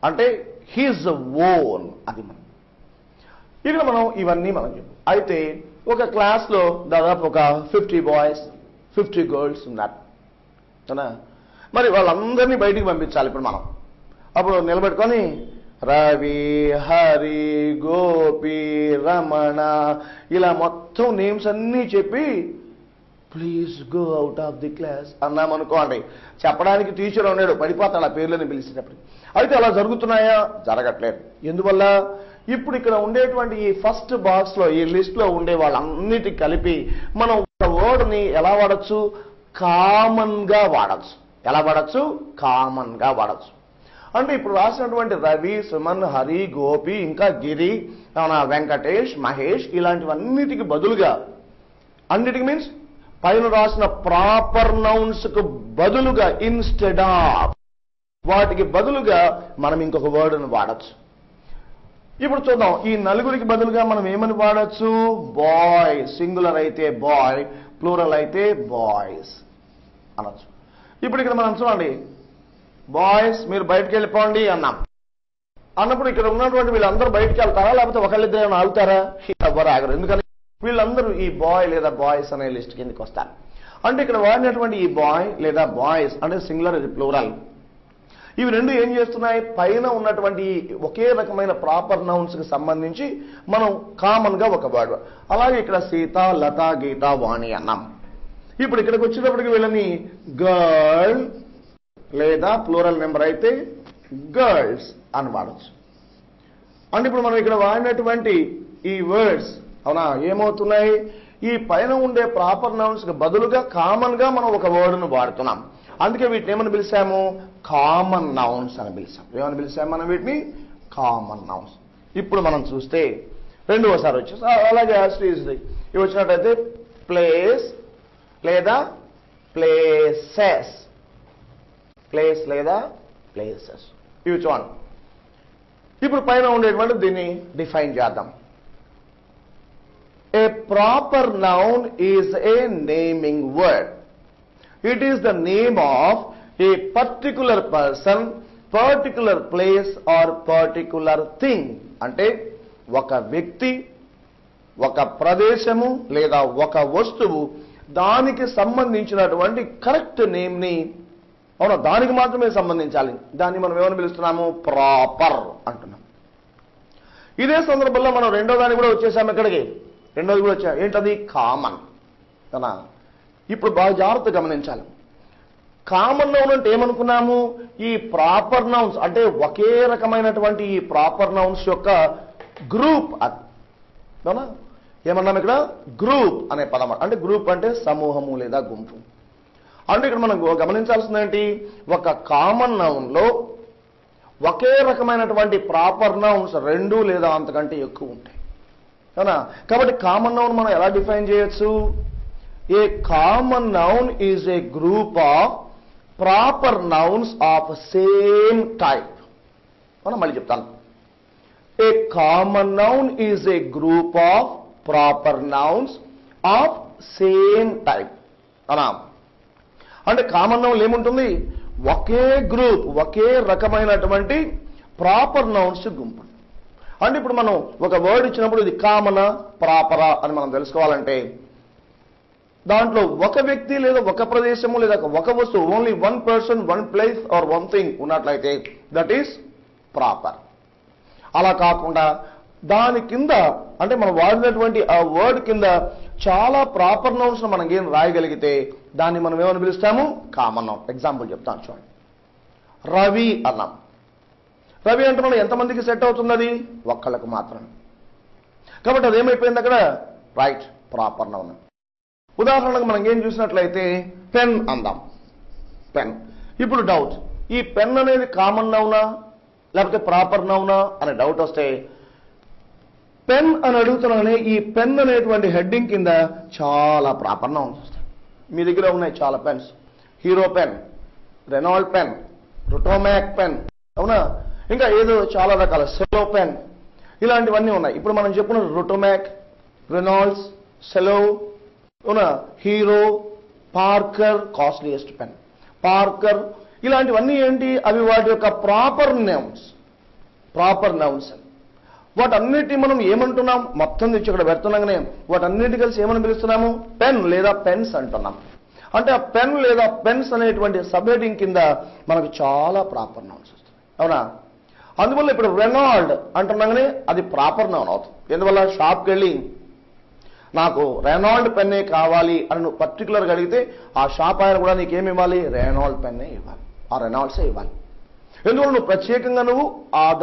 అంటే హిజ్ ఓన్. అది మనం ఇక్కడ మనం ఇవన్నీ మనం చెప్పు. అయితే ఒక క్లాస్లో దాదాపు ఒక 50 బాయ్స్ 50 గర్ల్స్ ఉన్నారు అవునా? మరి వాళ్ళందరినీ బయటికి పంపించాలి ఇప్పుడు మనం. అప్పుడు నిలబెట్టుకొని రవి, హరి, గోపి, రమణ ఇలా మొత్తం నేమ్స్ అన్నీ చెప్పి please go out of the class అన్నామనుకోండి, చెప్పడానికి టీచర్ ఉన్నాడు, పడిపోతాడు ఆ పేర్లని పిలిచేటప్పుడు. అయితే అలా జరుగుతున్నాయా? జరగట్లేదు. ఎందువల్ల? ఇప్పుడు ఇక్కడ ఉండేటువంటి ఈ ఫస్ట్ బాక్స్ లో, ఈ లిస్ట్ లో ఉండే వాళ్ళన్నిటి కలిపి మనం ఒక వర్డ్ని ఎలా వాడచ్చు? కామన్ గా వాడచ్చు. ఎలా వాడచ్చు? కామన్ గా వాడచ్చు. అంటే ఇప్పుడు రాసినటువంటి రవి, సుమన్, హరి, గోపి, ఇంకా గిరి, వెంకటేష్, మహేష్ ఇలాంటివన్నిటికి బదులుగా, అన్నిటికి మీన్స్ పైన రాసిన ప్రాపర్ నౌన్స్ కు బదులుగా, ఇన్స్టెడ్ ఆఫ్, వాటికి బదులుగా మనం ఇంకొక వర్డ్ను వాడచ్చు. ఇప్పుడు చూద్దాం, ఈ నలుగురికి బదులుగా మనం ఏమని వాడచ్చు? బాయ్, సింగులర్ అయితే బాయ్, ప్లూరల్ అయితే బాయ్స్ అనొచ్చు. ఇప్పుడు ఇక్కడ మనం చూడండి, బాయ్స్ మీరు బయటకు వెళ్ళిపోండి అన్నాం. అన్నప్పుడు ఇక్కడ ఉన్నటువంటి వీళ్ళందరూ బయటకు వెళ్తారా, లేకపోతే ఒకళ్ళిద్దరు ఆగుతారా? ఎవరు ఆగరు. ఎందుకని? వీళ్ళందరూ ఈ బాయ్ లేదా బాయ్స్ అనే లిస్ట్ కిందకి వస్తారు. అంటే ఇక్కడ వాడినటువంటి ఈ బాయ్ లేదా బాయ్స్ అంటే సింగులర్, ఇది ప్లూరల్. ఇవి రెండు ఏం చేస్తున్నాయి? పైన ఉన్నటువంటి ఒకే రకమైన ప్రాపర్ నౌన్స్ కి సంబంధించి మనం కామన్ గా ఒక వర్డ్. అలాగే ఇక్కడ సీత, లత, గీత, వాణి అన్నాం. ఇప్పుడు ఇక్కడికి వచ్చేటప్పటికి వీళ్ళని గర్ల్ లేదా ప్లూరల్ నెంబర్ అయితే గర్ల్స్ అని వాడచ్చు. అంటే ఇప్పుడు మనం ఇక్కడ వాడినటువంటి ఈ వర్డ్స్ అవునా ఏమవుతున్నాయి? ఈ పైన ఉండే ప్రాపర్ నౌన్స్ కి బదులుగా కామన్ గా మనం ఒక వర్డ్ను వాడుతున్నాం. అందుకే వీటిని ఏమని పిలిచాము? కామన్ నౌన్స్ అని పిలిచాం. ఏమని పిలిచాము మనం వీటిని? Common nouns. ఇప్పుడు మనం చూస్తే రెండవసారి వచ్చేసి అలాగే ఇవి వచ్చినట్టయితే ప్లేస్ లేదా ప్లేసెస్, ప్లేస్ లేదా ప్లేసెస్, ఇవి చూడండి. ఇప్పుడు పైన ఉండేటువంటి దీన్ని డిఫైన్ చేద్దాం. A proper noun is a naming word. It is the name of a particular person, particular place or particular thing. అంటే ఒక వ్యక్తి, ఒక ప్రదేశము లేదా ఒక వస్తువు, దానికి సంబంధించినటువంటి కరెక్ట్ నేమ్ని అవునా దానికి మాత్రమే సంబంధించాలి. దాన్ని మనం ఏమని పిలుస్తున్నాము? ప్రాపర్ అంటున్నాం. ఇదే సందర్భంలో మనం రెండో దాన్ని కూడా వచ్చేసాము. ఇక్కడికి రెండోది కూడా వచ్చా. ఏంటది? కామన్ కదా. ఇప్పుడు బాగా జాగ్రత్త గమనించాలి. కామన్ నౌన్ అంటే ఏమనుకున్నాము? ఈ ప్రాపర్ నౌన్స్ అంటే ఒకే రకమైనటువంటి ఈ ప్రాపర్ నౌన్స్ యొక్క గ్రూప్ అది. అవునా? ఏమన్నాం ఇక్కడ? గ్రూప్ అనే పదం. అంటే గ్రూప్ అంటే సమూహము లేదా గుంపు. అంటే ఇక్కడ మనం గమనించాల్సింది ఏంటి? ఒక కామన్ నౌన్ లో ఒకే రకమైనటువంటి ప్రాపర్ నౌన్స్ రెండు లేదా అంతకంటే ఎక్కువ ఉంటాయి అవునా? కాబట్టి కామన్ నౌన్ మనం ఎలా డిఫైన్ చేయొచ్చు? A common noun is a group of proper nouns of same type. అవునా? మళ్ళీ చెప్తాను. A common noun is a group of proper nouns of same type అవునా? అంటే కామన్ నౌన్ ఏముంటుంది? ఒకే గ్రూప్, ఒకే రకమైనటువంటి ప్రాపర్ నౌన్స్ గుంపు. అంటే ఇప్పుడు మనం ఒక వర్డ్ ఇచ్చినప్పుడు ఇది కామనా ప్రాపరా అని మనం తెలుసుకోవాలంటే దాంట్లో ఒక వ్యక్తి లేదా ఒక ప్రదేశము లేదా ఒక వస్తువు, only one person, one place or one thing ఉన్నట్లయితే దట్ ఈస్ ప్రాపర్. అలా కాకుండా దాని కింద అంటే మనం వాడినటువంటి ఆ వర్డ్ కింద చాలా ప్రాపర్ నౌన్స్ మనం ఏం రాయగలిగితే దాన్ని మనం ఏమని పిలుస్తాము? Common noun. ఎగ్జాంపుల్ చెప్తాను చూడండి. రవి అన్నాం. రవి అంటే మనం ఎంతమందికి సెట్ అవుతుంది? అది ఒక్కళ్ళకు మాత్రమే. కాబట్టి అదేమైపోయింది అక్కడ? Right, proper noun. ఉదాహరణకు మనం ఏం చూసినట్లయితే పెన్ అందాం. పెన్. ఇప్పుడు డౌట్, ఈ పెన్ అనేది కామన్ నౌనా లేకపోతే ప్రాపర్ నౌనా అనే డౌట్ వస్తే పెన్ అని అడుగుతున్నానే ఈ పెన్ అనేటువంటి హెడ్డింగ్ కింద చాలా ప్రాపర్ నౌన్స్ వస్తాయి. మీ దగ్గర ఉన్నాయి చాలా pens. Hero pen, Reynolds pen, Rotomac pen, అవునా? ఇంకా ఏదో చాలా రకాల సెలో పెన్, ఇలాంటివన్నీ ఉన్నాయి. ఇప్పుడు మనం చెప్పుకున్న రుటోమాక్, రెనాల్డ్స్, సెలో, అవునా, hero, Parker, costliest pen, Parker, ఇలాంటివన్నీ ఏంటి? అవి వాటి యొక్క ప్రాపర్ నౌన్స్. వాటన్నిటి మనం ఏమంటున్నాం? మొత్తం తెచ్చి ఇక్కడ పెడుతున్నాగానే వాటన్నిటి కలిసి ఏమని పిలుస్తున్నాము? పెన్ లేదా పెన్స్ అంటున్నాం. అంటే ఆ పెన్ లేదా పెన్స్ అనేటువంటి సబ్ హెడింగ్ కింద మనకు చాలా ప్రాపర్ నౌన్స్ వస్తాయి, అవునా? అందువల్ల ఇప్పుడు రెనాల్డ్ అంటున్నాగానే అది ప్రాపర్ నౌన్ అవుతుంది. ఎందువల్ల? షాప్కి వెళ్ళి నాకు రెనాల్డ్ పెన్నే కావాలి అని నువ్వు పర్టికులర్గా అడిగితే ఆ షాప్ ఆయన కూడా నీకేమి ఇవ్వాలి? రెనాల్డ్ పెన్నే ఇవ్వాలి, ఆ రెనాల్డ్సే ఇవ్వాలి. ఎందువల్ల? నువ్వు ప్రత్యేకంగా నువ్వు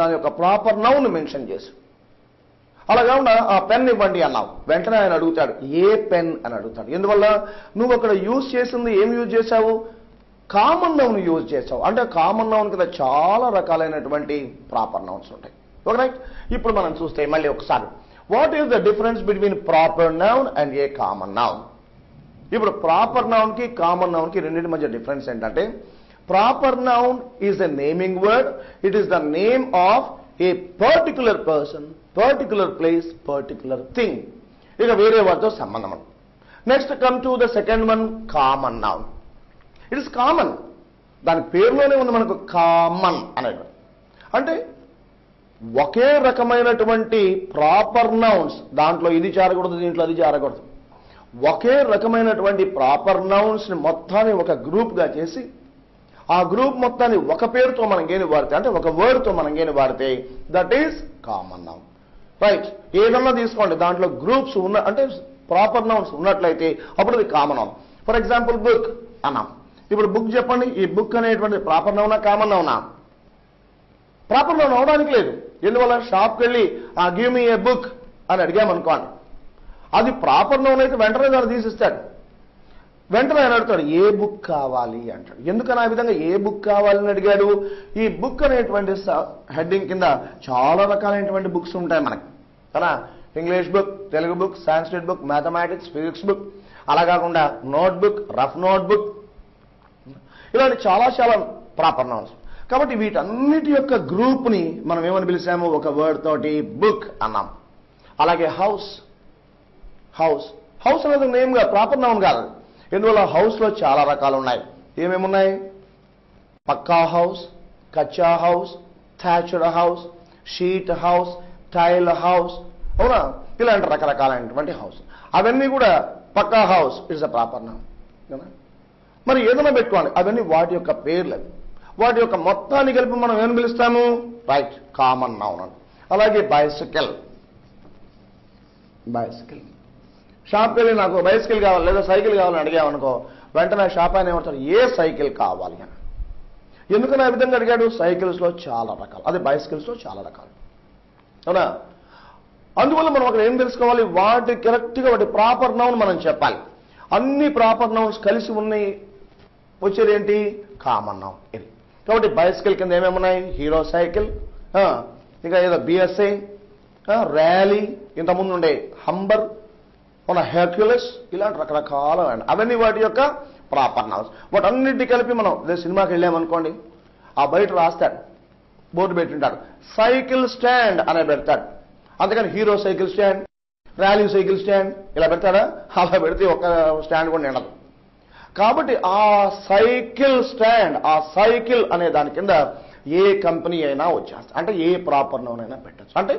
దాని యొక్క ప్రాపర్ నౌన్ మెన్షన్ చేసి. అలా కాకుండా ఆ పెన్ ఇవ్వండి అన్నావు, వెంటనే ఆయన అడుగుతాడు ఏ పెన్ అని అడుగుతాడు. ఎందువల్ల? నువ్వు అక్కడ యూజ్ చేసింది ఏం యూజ్ చేశావు? కామన్ నౌన్ యూజ్ చేశావు. అంటే కామన్ నౌన్ కింద చాలా రకాలైనటువంటి ప్రాపర్ నౌన్స్ ఉంటాయి. Okay right. ఇప్పుడు మనం చూస్తే మళ్ళీ ఒకసారి, what is the difference between proper noun and a common noun? ఇప్పుడు ప్రాపర్ నౌన్ కి కామన్ నౌన్ కి రెండింటి మధ్య డిఫరెన్స్ ఏంటంటే, proper noun is a naming word. It is the name of a particular person, particular place, particular thing. ఇక వేరే వాటితో సంబంధం. Next come to the second one, common noun. It is common, దాని పేరులోనే ఉంది మనకు కామన్ అనేది. అంటే ఒకే రకమైనటువంటి ప్రాపర్ నౌన్స్, దాంట్లో ఇది చేరకూడదు, దీంట్లో అది చేరకూడదు. ఒకే రకమైనటువంటి ప్రాపర్ నౌన్స్ ని మొత్తాన్ని ఒక గ్రూప్గా చేసి ఆ గ్రూప్ మొత్తాన్ని ఒక పేరుతో మనం గేని వాడితే, అంటే ఒక వర్డ్తో మనం గేని వాడితే, that is common noun. Right. ఏదన్నా తీసుకోండి, దాంట్లో గ్రూప్స్ ఉన్న అంటే ప్రాపర్ నౌన్స్ ఉన్నట్లయితే అప్పుడు అది common noun. For example book అన్నాం. ఇప్పుడు బుక్ చెప్పండి, ఈ బుక్ అనేటువంటి ప్రాపర్ నౌనా కామన్ నౌనా? ప్రాపర్ నౌన్ అవడానికి లేదు. ఎందువల్ల? షాప్కి వెళ్ళి గివ్ మీ ఏ బుక్ అని అడిగామనుకోండి, అది ప్రాపర్ నౌన్ అయితే వెంటనే దాన్ని తీసిస్తాడు. వెంటనే ఆయన అడుగుతాడు ఏ బుక్ కావాలి అంటాడు. ఎందుకని ఆ విధంగా ఏ బుక్ కావాలని అడిగాడు? ఈ బుక్ అనేటువంటి హెడ్డింగ్ కింద చాలా రకాలైనటువంటి బుక్స్ ఉంటాయి మనకి కదా. English book, Telugu book, Sanskrit book, mathematics, physics book, అలా కాకుండా note book, rough note book, ఇలాంటి చాలా చాలా ప్రాపర్ నౌన్స్. కాబట్టి వీటన్నిటి యొక్క గ్రూప్ని మనం ఏమని పిలిచాము? ఒక వర్డ్ తోటి బుక్ అన్నాం. అలాగే హౌస్, హౌస్ హౌస్ అనేది నేమ్గా ప్రాపర్ నౌన్ కాదు. ఎందువల్ల? హౌస్లో చాలా రకాలు ఉన్నాయి. ఏమేమి ఉన్నాయి? Pucca house, kutcha house, thatched house, sheet house, tile house, అవునా? ఇలాంటి రకరకాలైనటువంటి హౌస్. అవన్నీ కూడా pucca house it's a proper noun కదా. మరి ఏదైనా పెట్టుకోండి, అవన్నీ వాటి యొక్క పేర్లు. వాటి యొక్క మొత్తాన్ని కలిపి మనం ఏం పిలుస్తాము? రైట్, కామన్ నౌన్ అని. అలాగే బైసికల్, బైసికల్. షాప్కి వెళ్ళి నాకు బైసికల్ కావాలి లేదా సైకిల్ కావాలని అడిగామనుకో, వెంటనే షాప్ ఆయన ఏమంటారు? ఏ సైకిల్ కావాలి అని. ఎందుకని ఆ విధంగా అడిగాడు? సైకిల్స్లో చాలా రకాలు, అదే బైసికల్స్లో చాలా రకాలు, అవునా? అందువల్ల మనం అక్కడ ఏం తెలుసుకోవాలి? వాటి కరెక్ట్గా వాటి ప్రాపర్ నౌన్ మనం చెప్పాలి. అన్ని ప్రాపర్ నౌన్స్ కలిసి ఉన్నాయి, వచ్చేది ఏంటి? కామన్ నౌన్ ఇది. కాబట్టి బైసికల్ కింద ఏమేమి ఉన్నాయి? హీరో సైకిల్, ఇంకా ఏదో బిఎస్ఐ, ర్యాలీ, ఇంతకుముందు ఉండే హంబర్, మన హెర్క్యులస్, ఇలాంటి రకరకాల అవన్నీ వాటి యొక్క ప్రాపర్ నౌన్స్. వాటన్నిటి కలిపి మనం అదే సినిమాకి వెళ్ళామనుకోండి, ఆ బయట రాస్తాడు, బోర్డు పెట్టింటాడు సైకిల్ స్టాండ్ అనే పెడతాడు. అందుకని hero cycle stand, rally cycle stand ఇలా పెడతాడా? అలా పెడితే ఒక స్టాండ్ కూడా నిండదు. కాబట్టి ఆ సైకిల్ స్టాండ్, ఆ సైకిల్ అనే దాని కింద ఏ కంపెనీ అయినా వచ్చేస్తుంది, అంటే ఏ ప్రాపర్ నౌన్ అయినా పెట్టచ్చు. అంటే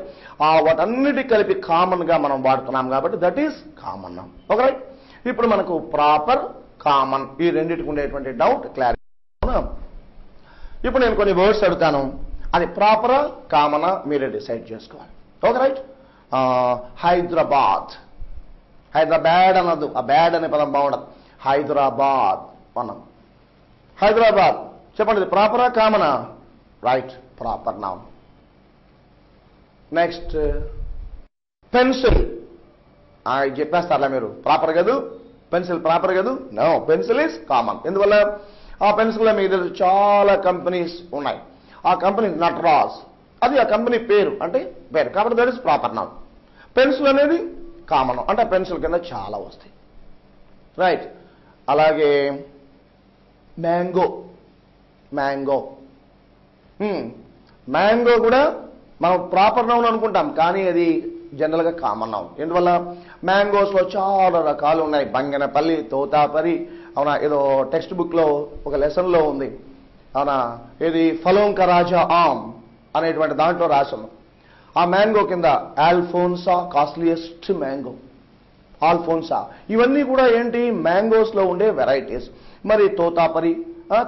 వాటన్నిటి కలిపి కామన్ గా మనం వాడుతున్నాం కాబట్టి that is common noun. Okay. ఇప్పుడు మనకు ప్రాపర్, కామన్ ఈ రెండింటికి ఉండేటువంటి డౌట్ క్లారిటీ. ఇప్పుడు నేను కొన్ని వర్డ్స్ అడుగుతాను, అది ప్రాపరా కామనా మీరే డిసైడ్ చేసుకోవాలి. Okay right. హైదరాబాద్, హైదరాబాద్ అన్నది, ఆ బ్యాడ్ అనే పదం బాగుండదు. హైదరాబాద్ అన్నాం. హైదరాబాద్ చెప్పండి, ఇది ప్రాపరా కామనా? Right, proper noun. Next pencil, చెప్పేస్తారా మీరు? ప్రాపర్ కాదు, పెన్సిల్ ప్రాపర్ కాదు. No, pencil is common. ఎందువల్ల? ఆ పెన్సిల్ మీద చాలా కంపెనీస్ ఉన్నాయి. ఆ కంపెనీ నటరాజ్, అది ఆ కంపెనీ పేరు, అంటే పేరు, కాబట్టి that is proper noun. Pencil అనేది కామన్, అంటే పెన్సిల్ కింద చాలా వస్తాయి. రైట్. అలాగే మ్యాంగో, మ్యాంగో మ్యాంగో కూడా మనం ప్రాపర్ నౌన్ అనుకుంటాం, కానీ అది జనరల్గా కామన్ నౌన్. ఎందువల్ల మ్యాంగోస్లో చాలా రకాలు ఉన్నాయి. బంగనపల్లి, తోతాపరి, అవునా, ఏదో టెక్స్ట్ బుక్లో ఒక లెసన్లో ఉంది, అవునా, ఇది ఫలోంకరాజా ఆమ్ అనేటువంటి దాంట్లో రాసాము. ఆ మ్యాంగో కింద ఆల్ఫోన్సా కాస్ట్లీయెస్ట్ మ్యాంగో, ఆల్ఫోన్సా, ఇవన్నీ కూడా ఏంటి, మ్యాంగోస్లో ఉండే వెరైటీస్. మరి తోతాపరి,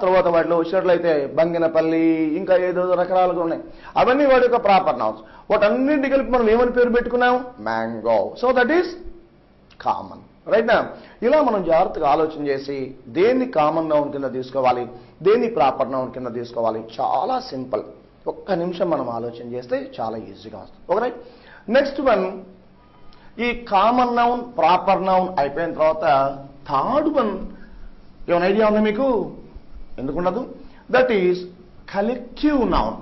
తర్వాత వాటిలో వచ్చినట్లయితే బంగినపల్లి, ఇంకా ఏదో రకరాలుగా ఉన్నాయి, అవన్నీ వాటి యొక్క ప్రాపర్ నౌన్స్. వాటన్నింటి కలిపి మనం ఏమని పేరు పెట్టుకున్నాం, mango. So that is common, right నా. ఇలా మనం జాగ్రత్తగా ఆలోచన చేసి దేన్ని కామన్ నౌన్ కింద తీసుకోవాలి, దేన్ని ప్రాపర్ నౌన్ కింద తీసుకోవాలి, చాలా సింపుల్. ఒక్క నిమిషం మనం ఆలోచన చేస్తే చాలా ఈజీగా వస్తుంది. Okay right. నెక్స్ట్ వన్, ఈ కామన్ నౌన్ ప్రాపర్ నౌన్ అయిపోయిన తర్వాత థర్డ్ వన్ ఏమైనా ఐడియా ఉందా మీకు? ఎందుకుండదు? That is collective noun.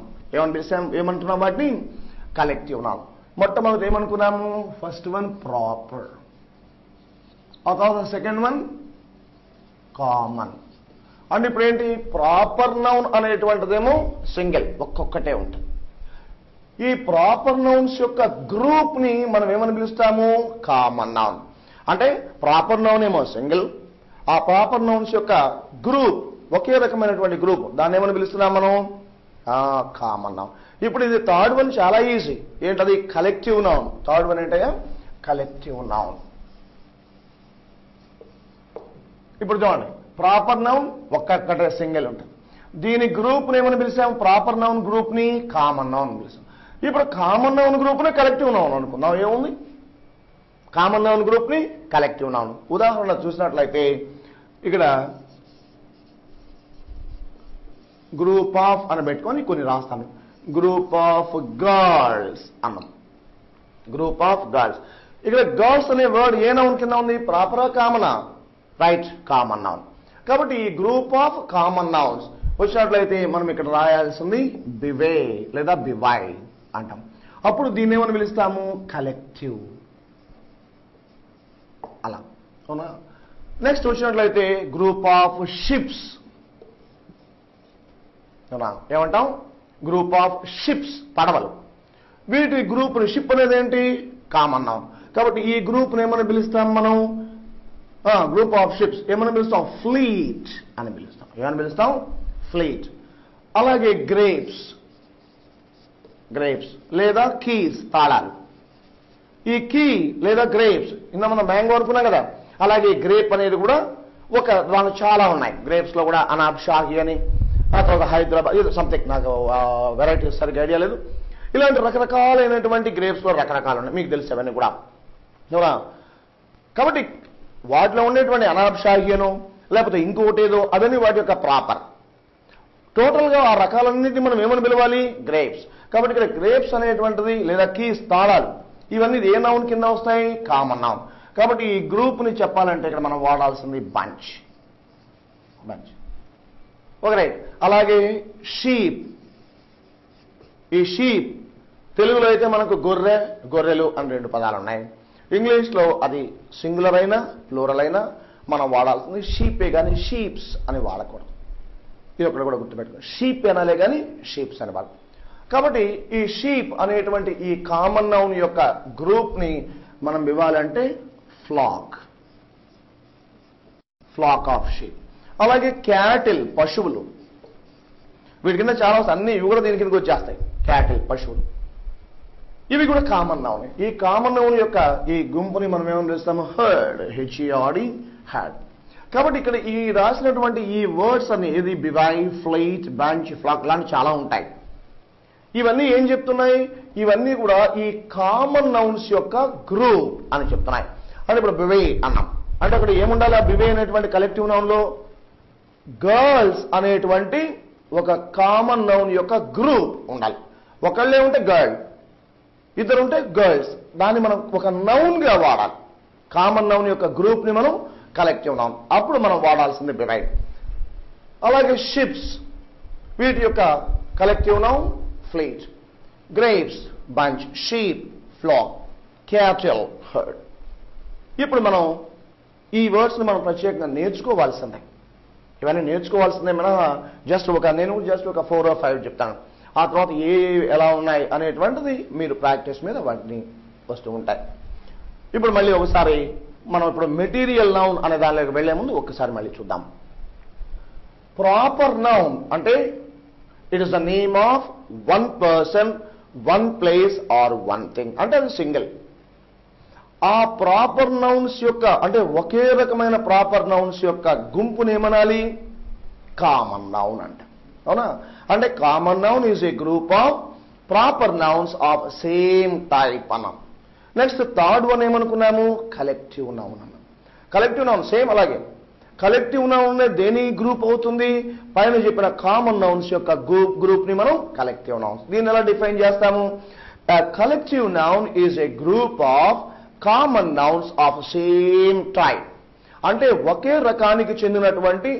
ఏమంటున్నాం వాటిని? Collective noun. మొట్టమొదటి ఏమనుకున్నాము? ఫస్ట్ వన్ ప్రాపర్, ఆ తర్వాత సెకండ్ వన్ కామన్. అంటే ఇప్పుడు ఏంటి, ప్రాపర్ నౌన్ అనేటువంటిదేమో సింగిల్, ఒక్కొక్కటే ఉంటుంది. ఈ ప్రాపర్ నౌన్స్ యొక్క గ్రూప్ ని మనం ఏమని పిలుస్తాము? Common noun. అంటే ప్రాపర్ నౌన్ ఏమో సింగిల్, ఆ ప్రాపర్ నౌన్స్ యొక్క గ్రూప్ ఒకే రకమైనటువంటి గ్రూప్, దాన్ని ఏమని పిలుస్తున్నాం మనం? Common noun. ఇప్పుడు ఇది థర్డ్ వన్ చాలా ఈజీ. ఏంటది? Collective noun. థర్డ్ వన్ ఏంటయ్యా? Collective noun. ఇప్పుడు చూడండి, ప్రాపర్ నౌన్ ఒక్కొక్కటే సింగిల్ ఉంటుంది, దీని గ్రూప్ ని ఏమని పిలిచాం? ప్రాపర్ నౌన్ గ్రూప్ ని కామన్ నౌన్ పిలిచాం. ఇప్పుడు కామన్ నౌన్ గ్రూప్ ని కలెక్టివ్ నౌన్ అనుకుందాం. ఏముంది? కామన్ నౌన్ గ్రూప్ ని కలెక్టివ్ నౌన్. ఉదాహరణ చూసినట్లయితే ఇక్కడ గ్రూప్ ఆఫ్ అని పెట్టుకొని కొన్ని రాస్తాను. గ్రూప్ ఆఫ్ గర్ల్స్ అన్నాం. Group of girls. ఇక్కడ గర్ల్స్ అనే వర్డ్ ఏ నౌన్ కింద ఉంది? ప్రాపరా కామనా? Right, common noun. కాబట్టి ఈ గ్రూప్ ఆఫ్ కామన్ నౌన్స్ వచ్చినట్లయితే మనం ఇక్కడ రాయాల్సింది బివే లేదా బివై అంటాం. అప్పుడు దీన్ని ఏమని పిలుస్తాము? కలెక్టివ్. అలా అవునా? నెక్స్ట్ వచ్చినట్లయితే గ్రూప్ ఆఫ్ షిప్స్ అవునా, ఏమంటాం? గ్రూప్ ఆఫ్ షిప్స్, పడవలు. వీటి గ్రూప్ షిప్ అనేది ఏంటి? Common noun. కాబట్టి ఈ గ్రూప్ ఏమని పిలుస్తాం మనం? గ్రూప్ ఆఫ్ షిప్స్ ఏమని పిలుస్తాం? ఫ్లీట్ అని పిలుస్తాం. ఏమని పిలుస్తాం? ఫ్లీట్. అలాగే గ్రేప్స్, గ్రేప్స్ లేదా కీస్, తాళాలు. ఈ కీ లేదా గ్రేప్స్ ఇందా మనం మ్యాంగో అనుకున్నాం కదా, అలాగే గ్రేప్ అనేది కూడా ఒక దాని చాలా ఉన్నాయి. గ్రేప్స్ లో కూడా అనాబ్ షాహి అని, ఆ తర్వాత హైదరాబాద్, ఏదో సంథింగ్, నాకు వెరైటీస్ సరిగ్గా ఐడియా లేదు. ఇలాంటి రకరకాలైనటువంటి గ్రేప్స్ లో రకరకాలు ఉన్నాయి, మీకు తెలుసు అవన్నీ కూడా. కాబట్టి వాటిలో ఉండేటువంటి అనాబ్ షాహియను లేకపోతే ఇంకొకటి ఏదో, అవన్నీ వాటి యొక్క ప్రాపర్. టోటల్గా ఆ రకాలన్నింటినీ మనం ఏమని పిలవాలి? గ్రేప్స్. కాబట్టి ఇక్కడ గ్రేప్స్ అనేటువంటిది లేదా కీస్, తాళాలు, ఇవన్నీ ఏ నౌన్ కింద వస్తాయి? Common noun. కాబట్టి ఈ గ్రూప్ ని చెప్పాలంటే ఇక్కడ మనం వాడాల్సింది బంచ్. బంచ్. Okay right. అలాగే షీప్. ఈ షీప్ తెలుగులో అయితే మనకు గొర్రె, గొర్రెలు అని రెండు పదాలు ఉన్నాయి. ఇంగ్లీష్లో అది సింగులర్ అయినా ప్లూరల్ అయినా మనం వాడాల్సింది షీపే, కానీ షీప్స్ అని వాడకూడదు. ఇది ఒకటి కూడా గుర్తుపెట్టుకోండి, షీప్ అనాలే కానీ షీప్స్ అని వాడు. కాబట్టి ఈ షీప్ అనేటువంటి ఈ కామన్ నౌన్ యొక్క గ్రూప్ ని మనం ఇవ్వాలంటే ఫ్లాక్, ఫ్లాక్ ఆఫ్ షీప్. అలాగే క్యాటిల్, పశువులు. వీటి కింద చాలా అన్ని ఇవి కూడా దీని కిందకి వచ్చేస్తాయి. క్యాటిల్, పశువులు, ఇవి కూడా కామన్ నౌన్. ఈ కామన్ నౌన్ యొక్క ఈ గుంపుని మనం ఏమని పిలుస్తాము? Herd, H E R D, herd. కాబట్టి ఇక్కడ ఈ రాసినటువంటి ఈ వర్డ్స్ అన్ని, ఇది బివై, ఫ్లైట్, బంచ్, ఫ్లాక్ లాంటి చాలా ఉంటాయి. ఇవన్నీ ఏం చెప్తున్నాయి? ఇవన్నీ కూడా ఈ కామన్ నౌన్స్ యొక్క గ్రూప్ అని చెప్తున్నాయి. అంటే ఇప్పుడు బివే అన్నాం అంటే అక్కడ ఏముండాలి? ఆ బివే అనేటువంటి కలెక్టివ్ నౌన్ లో గర్ల్స్ అనేటువంటి ఒక కామన్ నౌన్ యొక్క గ్రూప్ ఉండాలి. ఒకళ్ళే ఉంటే గర్ల్, ఇద్దరు ఉంటే గర్ల్స్. దాన్ని మనం ఒక నౌన్ గా వాడాలి. కామన్ నౌన్ యొక్క గ్రూప్ ని మనం కలెక్టివ్ నౌన్, అప్పుడు మనం వాడాల్సింది బివై. అలాగే షిప్స్, వీటి యొక్క collective noun fleet. Grapes, bunch, sheep, flock, cattle, herd. ఇప్పుడు మనం ఈ వర్డ్స్ ని మనం ప్రత్యేకంగా నేర్చుకోవాల్సిందే. ఇవన్నీ నేర్చుకోవాల్సిందే. మనం నేను జస్ట్ ఒక 4 or 5 చెప్తాను. ఆ తర్వాత ఏ ఎలా ఉన్నాయి అనేటువంటిది మీరు ప్రాక్టీస్ మీద వాటిని వస్తూ ఉంటాయి. ఇప్పుడు మళ్ళీ ఒకసారి మనం ఇప్పుడు మెటీరియల్ నౌన్ అనే దానిలోకి వెళ్లే ముందు ఒక్కసారి మళ్ళీ చూద్దాం. ప్రాపర్ నౌన్ అంటే it is the name of one person, one place or one thing. అంటే అది సింగిల్. ఆ ప్రాపర్ నౌన్స్ యొక్క అంటే ఒకే రకమైన ప్రాపర్ నౌన్స్ యొక్క గుంపుని ఏమనాలి? కామన్ నౌన్ అంట. అవునా? అంటే common noun is a group of proper nouns of same type అన్నాం. నెక్స్ట్ థర్డ్ వన్ ఏమనుకున్నాము? కలెక్టివ్ నౌన్ అన్నాం. కలెక్టివ్ నౌన్ సేమ్ అలాగే. కలెక్టివ్ నౌన్ దేని గ్రూప్ అవుతుంది? పైన చెప్పిన కామన్ నౌన్స్ యొక్క గ్రూప్ ని మనం కలెక్టివ్ నౌన్స్. దీన్ని ఎలా డిఫైన్ చేస్తాము? Collective noun is a group of common nouns of same type. అంటే ఒకే రకానికి చెందినటువంటి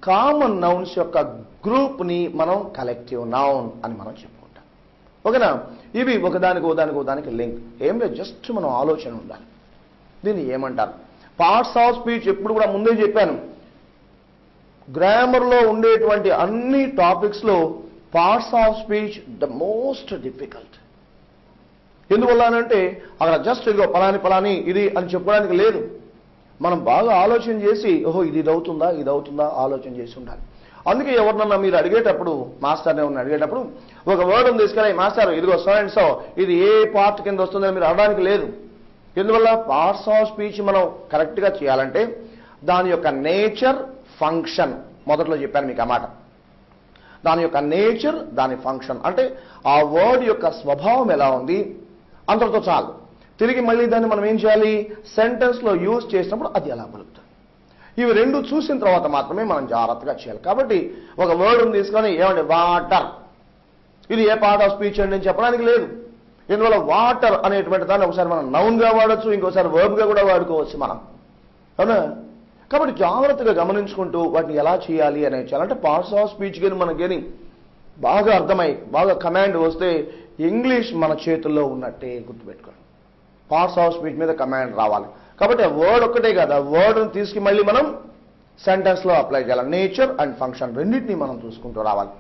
కామన్ నౌన్స్ యొక్క గ్రూప్ ని మనం కలెక్టివ్ నౌన్ అని మనం చెప్పుకుంటాం. ఓకేనా? ఇవి ఒకదానికి లింక్. ఏం లేదు, జస్ట్ మనం ఆలోచన ఉండాలి. దీన్ని ఏమంటారు? పార్ట్స్ ఆఫ్ స్పీచ్ ఎప్పుడు కూడా ముందే చెప్పాను, గ్రామర్లో ఉండేటువంటి అన్ని టాపిక్స్లో parts of speech the most difficult. ఎందువల్ల అంటే అక్కడ జస్ట్ ఇదిగో పలాని ఇది అని చెప్పడానికి లేదు. మనం బాగా ఆలోచన చేసి ఓహో ఇది అవుతుందా ఆలోచన చేసి ఉండాలి. అందుకే ఎవరినన్నా మీరు అడిగేటప్పుడు, మాస్టర్ని ఎవరిని అడిగేటప్పుడు ఒక వర్డ్ తీసుకెళ్ళి మాస్టర్ ఇదిగో సో అండ్ సో ఇది ఏ పార్ట్ కింద వస్తుందని మీరు అడగడానికి లేదు. ఎందువల్ల పార్ట్స్ ఆఫ్ స్పీచ్ మనం కరెక్ట్గా చేయాలంటే దాని యొక్క నేచర్, ఫంక్షన్ మొదట్లో చెప్పాను మీకు అన్నమాట. దాని యొక్క నేచర్, దాని ఫంక్షన్ అంటే ఆ వర్డ్ యొక్క స్వభావం ఎలా ఉంది అంతటితో చాలు. తిరిగి మళ్ళీ దాన్ని మనం ఏం చేయాలి? సెంటెన్స్లో యూజ్ చేసినప్పుడు అది ఎలా పలుకుతుంది. ఇవి రెండు చూసిన తర్వాత మాత్రమే మనం జాగ్రత్తగా చేయాలి. కాబట్టి ఒక వర్డ్ని తీసుకొని ఏమంటే వాటర్, ఇది ఏ పార్ట్ ఆఫ్ స్పీచ్ అండి అని చెప్పడానికి లేదు. ఎందువల్ల వాటర్ అనేటువంటి దాన్ని ఒకసారి మనం నౌన్గా వాడచ్చు, ఇంకోసారి వర్బ్గా కూడా వాడుకోవచ్చు మనం. అవునా? కాబట్టి జాగ్రత్తగా గమనించుకుంటూ వాటిని ఎలా చేయాలి అనేది చేయాలంటే పార్ట్స్ ఆఫ్ స్పీచ్ కానీ మనకేని బాగా అర్థమై బాగా కమాండ్ వస్తే ఇంగ్లీష్ మన చేతుల్లో ఉన్నట్టే గుర్తుపెట్టుకోండి. పార్ట్స్ ఆఫ్ స్పీచ్ మీద కమాండ్ రావాలి. కాబట్టి ఆ వర్డ్ ఒక్కటే కాదు, ఆ వర్డ్ని తీసుకు మళ్ళీ మనం సెంటెన్స్లో అప్లై చేయాలి. నేచర్ అండ్ ఫంక్షన్ రెండింటినీ మనం చూసుకుంటూ రావాలి.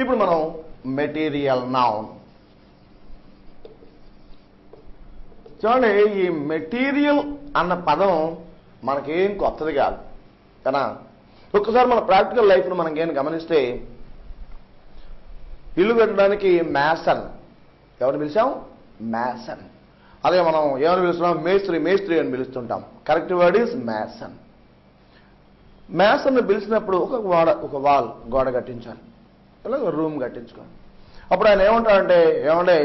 ఇప్పుడు మనం మెటీరియల్ నౌన్ చూడండి. ఈ మెటీరియల్ అన్న పదం మనకేం కొత్తది కాదు కదా. ఒక్కసారి మన ప్రాక్టికల్ లైఫ్ను మనం ఏం గమనిస్తే ఇల్లు కట్టడానికి మ్యాసన్ ఎవరిని పిలిచాం? మ్యాసన్. అదే మనం ఏమని పిలుస్తున్నాం? మేస్త్రి అని పిలుస్తుంటాం. Correct word is mason. Mason పిలిచినప్పుడు ఒక వాల్ గోడ కట్టించాలి, ఇలా రూమ్ కట్టించుకోవాలి. అప్పుడు ఆయన ఏమంటాడంటే ఏమంటే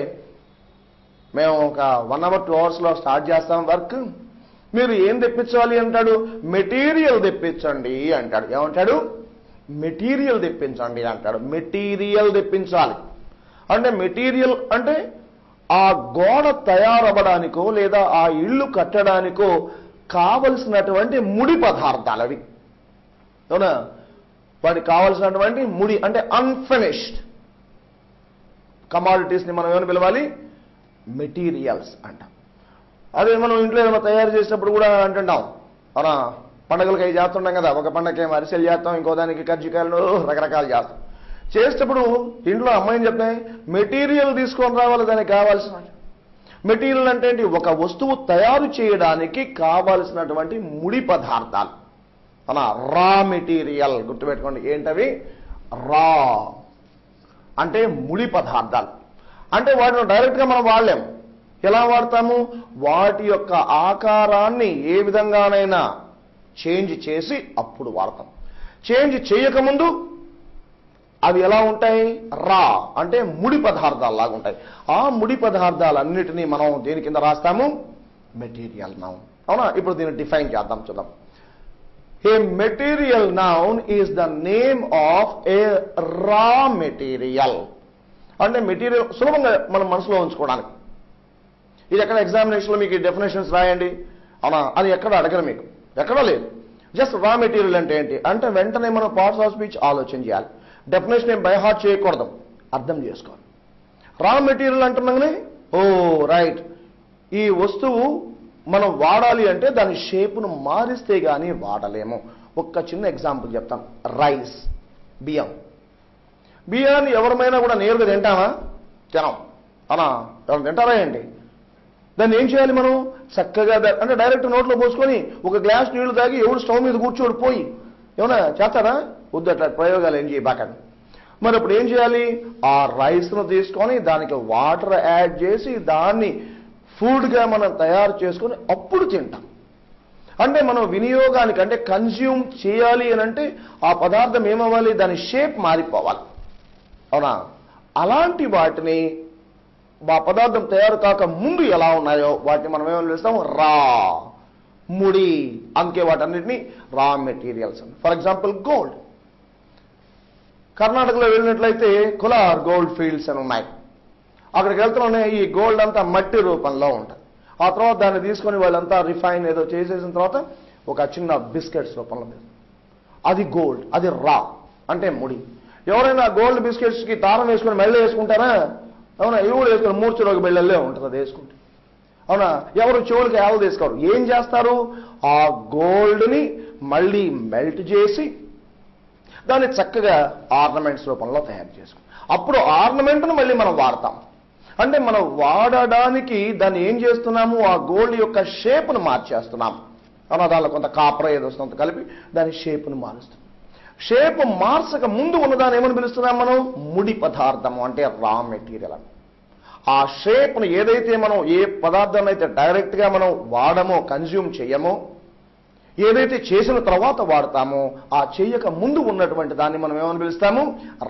మేము ఒక 1 hour 2 hours స్టార్ట్ చేస్తాం వర్క్, మీరు ఏం తెప్పించాలి అంటాడు? మెటీరియల్ తెప్పించండి అంటాడు. ఏమంటాడు? మెటీరియల్ తెప్పించండి అంటాడు. మెటీరియల్ తెప్పించాలి అంటే మెటీరియల్ అంటే ఆ గోడ తయారవ్వడానికో లేదా ఆ ఇల్లు కట్టడానికో కావలసినటువంటి ముడి పదార్థాలు అవి. అవునా? వాటికి కావలసినటువంటి ముడి అంటే అన్ఫినిష్డ్ కమాడిటీస్ని మనం ఏమని పిలవాలి? మెటీరియల్స్ అంటాం. అదే మనం ఇంట్లో ఏమైనా తయారు చేసినప్పుడు కూడా అంటుంటాం. అవునా? పండుగలకి అవి చేస్తుంటాం కదా. ఒక పండగకి ఏమో అరిసెలు చేస్తాం, ఇంకో దానికి కజ్జికాయలు రకరకాలు చేస్తాం. చేసేటప్పుడు ఇంట్లో అమ్మాయిని చెప్తాయి మెటీరియల్ తీసుకొని రావాలి, దానికి కావాల్సిన మెటీరియల్ అంటే ఏంటి? ఒక వస్తువు తయారు చేయడానికి కావాల్సినటువంటి ముడి పదార్థాలు. అవునా? రా మెటీరియల్ గుర్తుపెట్టుకోండి. ఏంటవి? రా అంటే ముడి పదార్థాలు. అంటే వాటిని డైరెక్ట్గా మనం వాడలేము. ఎలా వాడతాము? వాటి యొక్క ఆకారాన్ని ఏ విధంగానైనా చేంజ్ చేసి అప్పుడు వాడతాం. చేంజ్ చేయకముందు అవి ఎలా ఉంటాయి? రా అంటే ముడి పదార్థాలు లాగా ఉంటాయి. ఆ ముడి పదార్థాలన్నిటినీ మనం దేని కింద రాస్తాము? Material noun. అవునా? ఇప్పుడు దీన్ని డిఫైన్ చేద్దాం, చూద్దాం. A material noun is the name of a raw material. అంటే మెటీరియల్ సులభంగా మనం మనసులో ఉంచుకోవడానికి. ఇది ఎక్కడ ఎగ్జామినేషన్లో మీకు డెఫినేషన్స్ రాయండి, అవునా? అది ఎక్కడ అడగరు మీకు, ఎక్కడా లేదు. జస్ట్ రా మెటీరియల్ అంటే ఏంటి అంటే వెంటనే మనం పార్ట్స్ ఆఫ్ స్పీచ్ ఆలోచన చేయాలి. డెఫినేషన్ ఏం బై హార్ట్ చేయకూడదు, అర్థం చేసుకోవాలి. రా మెటీరియల్ అంటున్నాగానే ఓ రైట్, ఈ వస్తువు మనం వాడాలి అంటే దాని షేపును మారిస్తే గానీ వాడలేము. ఒక్క చిన్న ఎగ్జాంపుల్ చెప్తాను. రైస్, బియ్యాన్ని ఎవరమైనా కూడా నేరుగా తింటామా? తినం. అనా ఎవరు తింటారా ఏంటి? దాన్ని ఏం చేయాలి మనం? చక్కగా అంటే డైరెక్ట్ నోట్లో పోసుకొని ఒక గ్లాస్ నీళ్లు తాగి ఎవడు స్టవ్ మీద కూర్చోడు పోయి ఏమన్నా చేస్తారా? వద్దు, అట్లా ప్రయోగాలు ఏం చేయబాకండి. మరి అప్పుడు ఏం చేయాలి? ఆ రైస్ను తీసుకొని దానికి వాటర్ యాడ్ చేసి దాన్ని ఫుడ్గా మనం తయారు చేసుకొని అప్పుడు తింటాం. అంటే మనం వినియోగానికి అంటే కన్జ్యూమ్ చేయాలి అని అంటే ఆ పదార్థం ఏమవ్వాలి? దాని షేప్ మారిపోవాలి. అవునా? అలాంటి వాటిని ఆ పదార్థం తయారు కాక ముందు ఎలా ఉన్నాయో వాటిని మనం ఏమని పిలుస్తాం? రా, ముడి. అందుకే వాటన్నిటిని రా మెటీరియల్స్. For example gold. కర్ణాటకలో వెళ్ళినట్లయితే కులార్ గోల్డ్ ఫీల్డ్స్ అని ఉన్నాయి. అక్కడికి వెళ్తూనే ఈ గోల్డ్ అంతా మట్టి రూపంలో ఉంటుంది. ఆ తర్వాత దాన్ని తీసుకొని వాళ్ళంతా రిఫైన్ ఏదో చేసేసిన తర్వాత ఒక చిన్న బిస్కెట్స్ రూపంలో అది గోల్డ్, అది రా అంటే ముడి. ఎవరైనా గోల్డ్ బిస్కెట్స్కి దారం వేసుకొని మెళ్ళ వేసుకుంటారా? అవునా? ఇవి కూడా వేసుకొని మూర్ఛలోకి బెళ్ళల్లే ఉంటుంది అది వేసుకుంటే. అవునా? ఎవరు చెవులకి యావలు తీసుకోరు. ఏం చేస్తారు? ఆ గోల్డ్ని మళ్ళీ మెల్ట్ చేసి దాన్ని చక్కగా ఆర్నమెంట్స్ రూపంలో తయారు చేసుకుంటాం. అప్పుడు ఆర్నమెంట్ను మళ్ళీ మనం వాడతాం. అంటే మనం వాడడానికి దాన్ని ఏం చేస్తున్నాము? ఆ గోల్డ్ యొక్క షేప్ను మార్చేస్తున్నాం. అవునా? దానిలో కొంత కాపర్ ఏదో వస్తుందో కలిపి దాని షేప్ను మారుస్తాం. షేప్ మార్చక ముందు ఉన్నదాన్ని ఏమని పిలుస్తున్నాం మనం? ముడి పదార్థము అంటే రా మెటీరియల్ అని. ఆ షేప్ను ఏదైతే మనం ఏ పదార్థాన్ని అయితే డైరెక్ట్గా మనం వాడమో కన్జ్యూమ్ చేయమో, ఏదైతే చేసిన తర్వాత వాడతామో ఆ చేయక ముందు ఉన్నటువంటి దాన్ని మనం ఏమని పిలుస్తాము?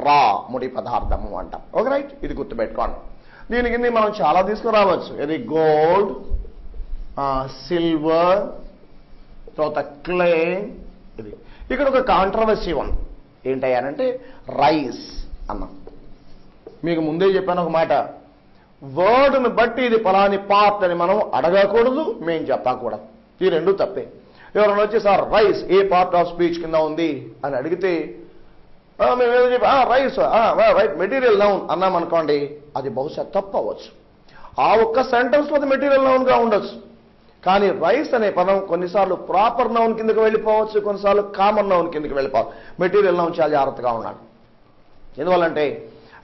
రా ముడి పదార్థము అంటాం. Okay, right? ఇది గుర్తుపెట్టుకోండి. దీనికి మనం చాలా తీసుకురావచ్చు. ఇది గోల్డ్, సిల్వర్, తర్వాత క్లే. ఇది ఇక్కడ ఒక కాంట్రవర్సీ ఉంది. ఏంటయ్యానంటే రైస్ అన్నాం. మీకు ముందే చెప్పాను ఒక మాట, వర్డ్ను బట్టి ఇది ఫలాని పార్ట్ అని మనం అడగకూడదు, మేము చెప్పకూడదు. ఈ రెండు తప్పే. ఎవరైనా వచ్చి sir rice A part of speech కింద ఉంది అని అడిగితే మేము ఏదో చెప్పి రైస్ రైట్ మెటీరియల్ నౌన్ అన్నాం అనుకోండి, అది బహుశా తప్పు అవ్వచ్చు. ఆ ఒక్క సెంటెన్స్లో అది మెటీరియల్ నౌన్గా ఉండొచ్చు. కానీ రైస్ అనే పదం కొన్నిసార్లు ప్రాపర్ నౌన్ కిందకి వెళ్ళిపోవచ్చు, కొన్నిసార్లు కామన్ నౌన్ కిందకి వెళ్ళిపోవచ్చు. మెటీరియల్ నౌన్ చాలా జాగ్రత్తగా ఉండాలి. ఎందువల్లంటే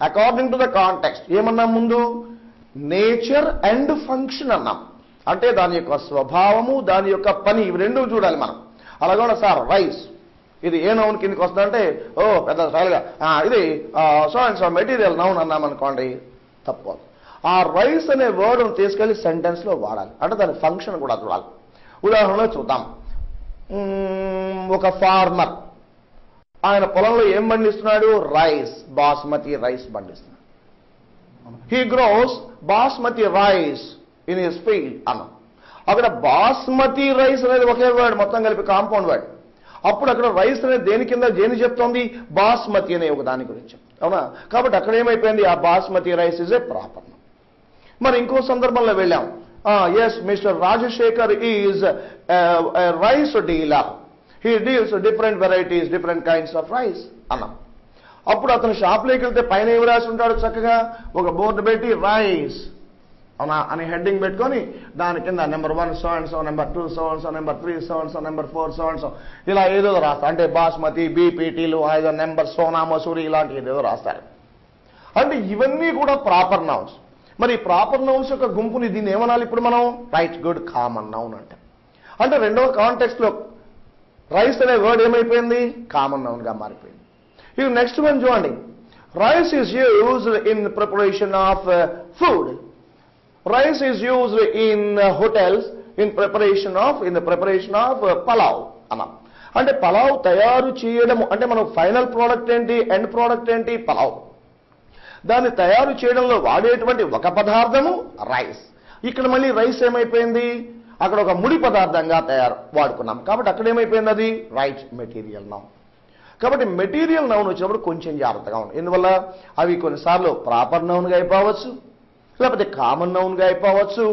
అకార్డింగ్ టు ద కాంటెక్స్ట్ ఏమన్నాం? ముందు నేచర్ అండ్ ఫంక్షన్ అన్నాం. అంటే దాని యొక్క స్వభావము, దాని యొక్క పని, ఇవి రెండూ చూడాలి మనం. అలాగే సార్ రైస్ ఇది ఏ నౌన్ కిందకి వస్తుందంటే పెద్ద స్టైల్గా ఇది so and so material noun అన్నామనుకోండి, తప్పు. ఆ రైస్ అనే వర్డ్ను తీసుకెళ్లి సెంటెన్స్లో వాడాలి. అంటే దాని ఫంక్షన్ కూడా చూడాలి. ఉదాహరణలో చూద్దాం. ఒక ఫార్మర్ ఆయన పొలంలో ఏం పండిస్తున్నాడు? రైస్, బాస్మతి రైస్ పండిస్తున్నాడు. He gross basmati rice in his field అన్నాం. అక్కడ బాస్మతి రైస్ అనేది ఒకే వర్డ్, మొత్తం కలిపి కాంపౌండ్ వర్డ్. అప్పుడు అక్కడ రైస్ అనేది దేని కింద దేని చెప్తోంది? బాస్మతి అనే ఒక దాని గురించి. అవునా? కాబట్టి అక్కడ ఏమైపోయింది? ఆ basmati rice is a proper. మరి ఇంకో సందర్భంలో వెళ్ళాం. Yes, mister Rajasekhar is rice dealer. He deals different varieties, different kinds of rice అన్నాం. అప్పుడు అతను షాప్లోకి వెళ్తే పైన ఏమి రాసి ఉంటాడు? చక్కగా ఒక బోర్డు పెట్టి రైస్ అవునా అని హెడ్డింగ్ పెట్టుకొని దాని కింద number 1 so and so, number 2 so and so, number 3 so and so, number 4 so and so, ఇలా ఏదో రాస్తారు. అంటే బాస్మతి, బీపీటీలు, ఐదో నెంబర్, సోనా మసూరి ఇలాంటి ఏదో రాస్తారు. అంటే ఇవన్నీ కూడా ప్రాపర్ నౌన్స్. మరి ప్రాపర్ నౌన్స్ యొక్క గుంపుని దీన్ని ఏమనాలి ఇప్పుడు మనం? రైట్, గుడ్, కామన్ నౌన్ అంటే. అంటే రెండవ కాంటెక్స్ట్ లో రైస్ అనే వర్డ్ ఏమైపోయింది? కామన్ నౌన్ గా మారిపోయింది. ఇక నెక్స్ట్ వన్ చూడండి. Rice is used in preparation of food. Rice is used in hotels in the preparation of palav అన్నాం. అంటే పలావ్ తయారు చేయడం అంటే మనం ఫైనల్ ప్రోడక్ట్ ఏంటి? ఎండ్ ప్రోడక్ట్ ఏంటి? పలావ్. దాన్ని తయారు చేయడంలో వాడేటువంటి ఒక పదార్థము రైస్. ఇక్కడ మళ్ళీ రైస్ ఏమైపోయింది? అక్కడ ఒక ముడి పదార్థంగా వాడుకున్నాం. కాబట్టి అక్కడ ఏమైపోయింది? అది రైట్ మెటీరియల్ నౌన్. కాబట్టి మెటీరియల్ నౌన్ వచ్చినప్పుడు కొంచెం జాగ్రత్తగా ఉంది. ఎందువల్ల అవి కొన్నిసార్లు ప్రాపర్ నౌన్గా అయిపోవచ్చు, లేకపోతే కామన్ నౌన్గా అయిపోవచ్చు,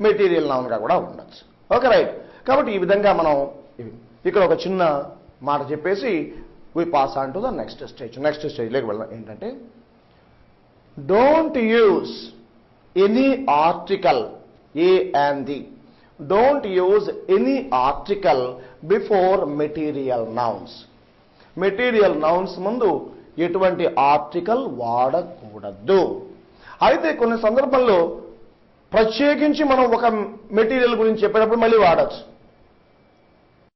మెటీరియల్ నౌన్గా కూడా ఉండొచ్చు. Okay, right. కాబట్టి ఈ విధంగా మనం ఇక్కడ ఒక చిన్న మాట చెప్పేసి we pass on to the next stage. Next స్టేజ్లోకి వెళ్ళడం ఏంటంటే, don't use any article a and the don't use any article before material nouns. Material nouns ముందు ఎటువంటి ఆర్టికల్ వాడకూడదు. అయితే కొన్ని సందర్భాల్లో ప్రత్యేకించి మనం ఒక మెటీరియల్ గురించి చెప్పేటప్పుడు మళ్ళీ వాడచ్చు.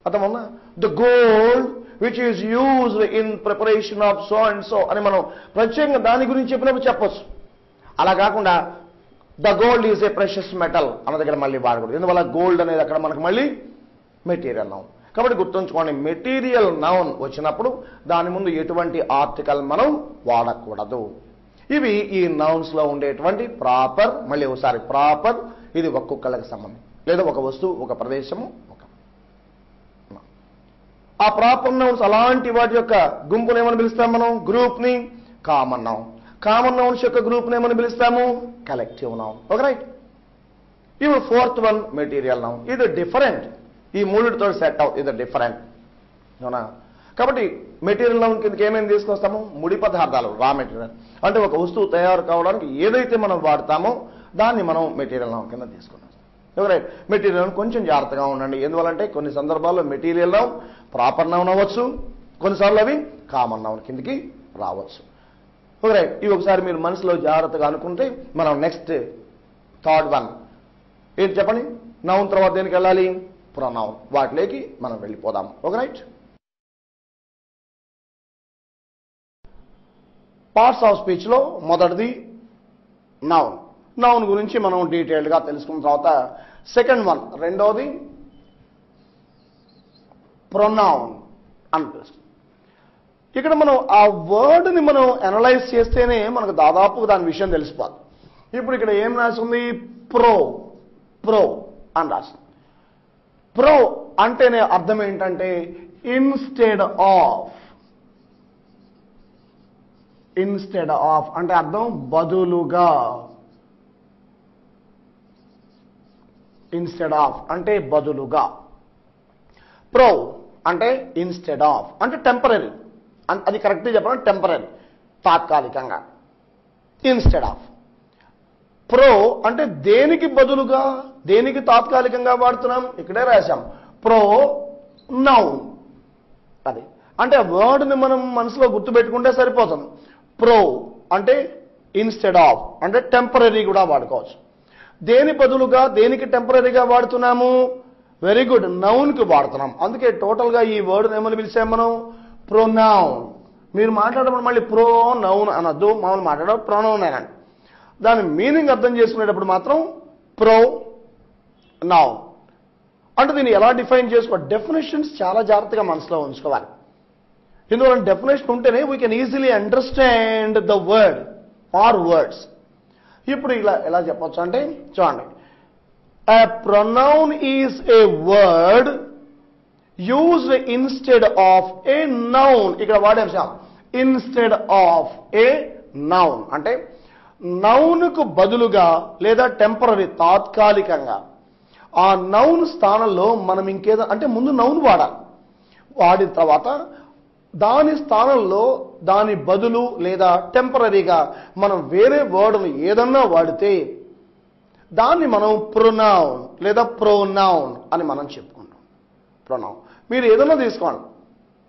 అర్థమవునా? The gold which is used in preparation of so and so అని మనం ప్రత్యేకంగా దాని గురించి చెప్పినప్పుడు చెప్పొచ్చు. అలా కాకుండా the gold is a precious metal అన్న దగ్గర మళ్ళీ వాడకూడదు. ఎందువల్ల గోల్డ్ అనేది అక్కడ మనకు మళ్ళీ మెటీరియల్ నౌన్. కాబట్టి గుర్తుంచుకోండి, మెటీరియల్ నౌన్ వచ్చినప్పుడు దాని ముందు ఎటువంటి ఆర్టికల్ మనం వాడకూడదు. ఇవి ఈ నౌన్స్ లో ఉండేటువంటి ప్రాపర్. మళ్ళీ ఒకసారి ప్రాపర్, ఇది ఒక్కొక్కళ్ళకి సంబంధం, లేదా ఒక వస్తువు, ఒక ప్రదేశము, ఒక ఆ ప్రాపర్ నౌన్స్. అలాంటి వాటి యొక్క గుంపును ఏమని పిలుస్తాం మనం? గ్రూప్ ని కామన్ నౌన్. కామన్ నౌన్స్ యొక్క గ్రూప్ ని ఏమని పిలుస్తాము? Collective noun. Okay right. ఇవి ఫోర్త్ వన్ మెటీరియల్ నౌన్. ఇది డిఫరెంట్. ఈ మూడితో సెట్ అవుట్, ఇది డిఫరెంట్. అవునా? కాబట్టి మెటీరియల్ నౌన్ కిందకి ఏమేమి తీసుకొస్తాము? ముడి పదార్థాలు, రా మెటీరియల్. అంటే ఒక వస్తువు తయారు కావడానికి ఏదైతే మనం వాడతామో దాన్ని మనం మెటీరియల్ నౌన్ కింద తీసుకున్నాం. రైట్. మెటీరియల్ నౌన్ కొంచెం జాగ్రత్తగా ఉండండి. ఎందువల్లంటే కొన్ని సందర్భాల్లో మెటీరియల్ నౌన్ ప్రాపర్ నౌన్ అవ్వచ్చు, కొన్నిసార్లు అవి కామన్ నౌన్ కిందకి రావచ్చు. Okay right. ఇవి ఒకసారి మీరు మనసులో జాగ్రత్తగా అనుకుంటే మనం నెక్స్ట్ థర్డ్ వన్ ఏంటి చెప్పండి? నౌన్ తర్వాత దేనికి వెళ్ళాలి? ప్రొనౌన్. వాటిలోకి మనం వెళ్ళిపోదాం. Okay right. Parts of speech లో మొదటిది నౌన్. నౌన్ గురించి మనం డీటెయిల్డ్ గా తెలుసుకున్న తర్వాత సెకండ్ వన్, రెండోది ప్రొనౌన్ అని పిలుస్తాం. ఇక్కడ మనం ఆ వర్డ్ని మనం అనలైజ్ చేస్తేనే మనకు దాదాపు దాని విషయం తెలిసిపోదు. ఇప్పుడు ఇక్కడ ఏం రాసింది? ప్రో అని రాసింది. ప్రో అంటేనే అర్థం ఏంటంటే ఇన్స్టెడ్ ఆఫ్. ఇన్స్టెడ్ ఆఫ్ అంటే అర్థం బదులుగా. ఇన్స్టెడ్ ఆఫ్ అంటే బదులుగా. ప్రో అంటే ఇన్స్టెడ్ ఆఫ్ అంటే టెంపరరీ. అది కరెక్ట్గా చెప్పాలంటే టెంపరరీ, తాత్కాలికంగా. Instead of. ప్రో అంటే దేనికి బదులుగా, దేనికి తాత్కాలికంగా వాడుతున్నాం? ఇక్కడే రాశాం ప్రో నౌన్. అది అంటే వర్డ్ని మనం మనసులో గుర్తుపెట్టుకుంటే సరిపోతుంది. ప్రో అంటే ఇన్స్టెడ్ ఆఫ్ అంటే టెంపరరీ కూడా వాడుకోవచ్చు. దేని బదులుగా, దేనికి టెంపరరీగా వాడుతున్నాము? వెరీ గుడ్, నౌన్కి వాడుతున్నాం. అందుకే టోటల్గా ఈ వర్డ్ని ఏమని పిలిచాం మనం? ప్రొనౌన్. మీరు మాట్లాడేటప్పుడు మళ్ళీ ప్రో నౌన్ అనొద్దు, మామూలు మాట్లాడేటప్పుడు ప్రొనౌన్ అనండి. దాని మీనింగ్ అర్థం చేసుకునేటప్పుడు మాత్రం ప్రో నౌన్. అంటే దీన్ని ఎలా డిఫైన్ చేసుకోవాలి? డెఫినేషన్స్ చాలా జాగ్రత్తగా మనసులో ఉంచుకోవాలి. ఎందువల్ల డెఫినేషన్ ఉంటేనే we can easily understand the word or words. ఇప్పుడు ఇలా ఎలా చెప్పొచ్చు అంటే చూడండి, a pronoun is a word used instead of a noun. ఇక్కడ వాడేసాం instead of a noun అంటే నౌన్కు బదులుగా లేదా టెంపరరీ, తాత్కాలికంగా. ఆ నౌన్ స్థానంలో మనం ఇంకేదో అంటే ముందు నౌన్ వాడాలి. వాడిన తర్వాత దాని స్థానంలో దాని బదులు లేదా టెంపరరీగా మనం వేరే వర్డ్ను ఏదన్నా వాడితే దాన్ని మనం ప్రొనౌన్ లేదా ప్రొనౌన్ అని మనం చెప్పుకుంటాం. ప్రొనౌన్. మీరు ఏదన్నా తీసుకోండి,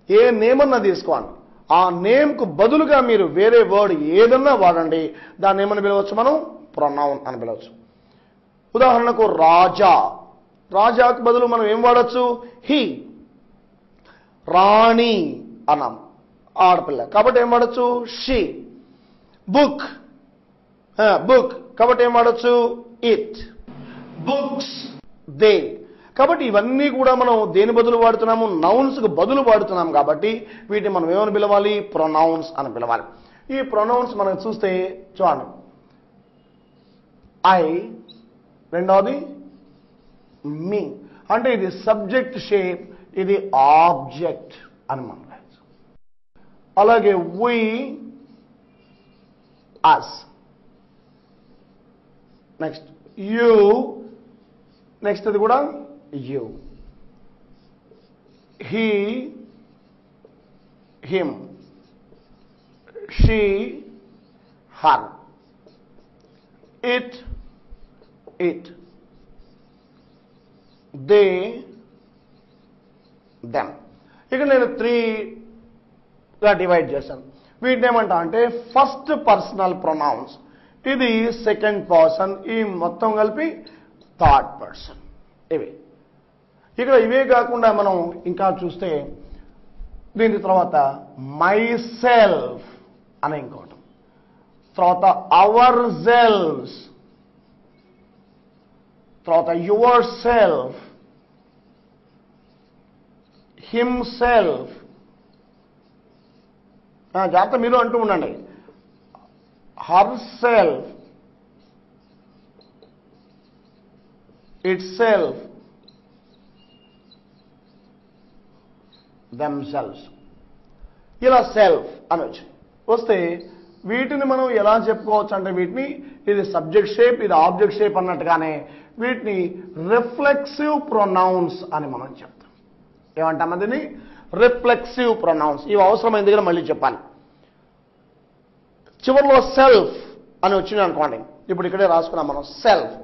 ఏ నేమ్ అన్నా తీసుకోండి, ఆ నేమ్కు బదులుగా మీరు వేరే వర్డ్ ఏదన్నా వాడండి, దాన్ని ఏమని పిలవచ్చు? మనం ప్రొనౌన్ అని పిలవచ్చు. ఉదాహరణకు రాజా. రాజాకు బదులు మనం ఏం వాడచ్చు? హీ. రాణి అన్నాం, ఆడపిల్ల, కాబట్టి ఏం వాడచ్చు? షీ. బుక్. బుక్ కాబట్టి ఏం వాడచ్చు? ఇట్. Books they. కాబట్టి ఇవన్నీ కూడా మనం దేని బదులు వాడుతున్నాము? నౌన్స్కు బదులు వాడుతున్నాం. కాబట్టి వీటిని మనం ఏమని పిలవాలి? ప్రొనౌన్స్ అని పిలవాలి. ఈ ప్రొనౌన్స్ మనం చూస్తే చూడండి, ఐ, రెండవది మీ. అంటే ఇది సబ్జెక్ట్ షేప్, ఇది ఆబ్జెక్ట్ అని మనం రాయొచ్చు. అలాగే వి, అస్. నెక్స్ట్ యూ, నెక్స్ట్ అది కూడా you. He, him. She, her. It, it. They, them. ఇక్కడ నేను 3గా డివైడ్ చేశాను. వీటిని ఏమంటా అంటే ఫస్ట్ పర్సనల్ ప్రొనౌన్స్, ఇది సెకండ్ పర్సన్, ఈ మొత్తం కలిపి థర్డ్ పర్సన్. ఇవి ఇక్కడ ఇవే కాకుండా మనం ఇంకా చూస్తే దీని తర్వాత మై సెల్ఫ్ అనే ఇంకోటి, తర్వాత అవర్ సెల్వ్స్, తర్వాత యువర్ సెల్ఫ్, హిమ్సెల్ఫ్. జాగ్రత్త మీరు అంటూ ఉండండి. Her self, it self, themselves. ఇలా సెల్ఫ్ అనొచ్చు. వస్తే వీటిని మనం ఎలా చెప్పుకోవచ్చు అంటే వీటిని ఇది సబ్జెక్ట్ షేప్, ఇది ఆబ్జెక్ట్ షేప్ అన్నట్టుగానే వీటిని రిఫ్లెక్సివ్ ప్రొనౌన్స్ అని మనం చెప్తాం. ఏమంటాం దీన్ని? Reflexive pronounce. ఇవి అవసరమైన దగ్గర మళ్ళీ చెప్పాలి. చివరిలో సెల్ఫ్ అని వచ్చింది అనుకోండి, ఇప్పుడు ఇక్కడే రాసుకున్నాం మనం సెల్ఫ్.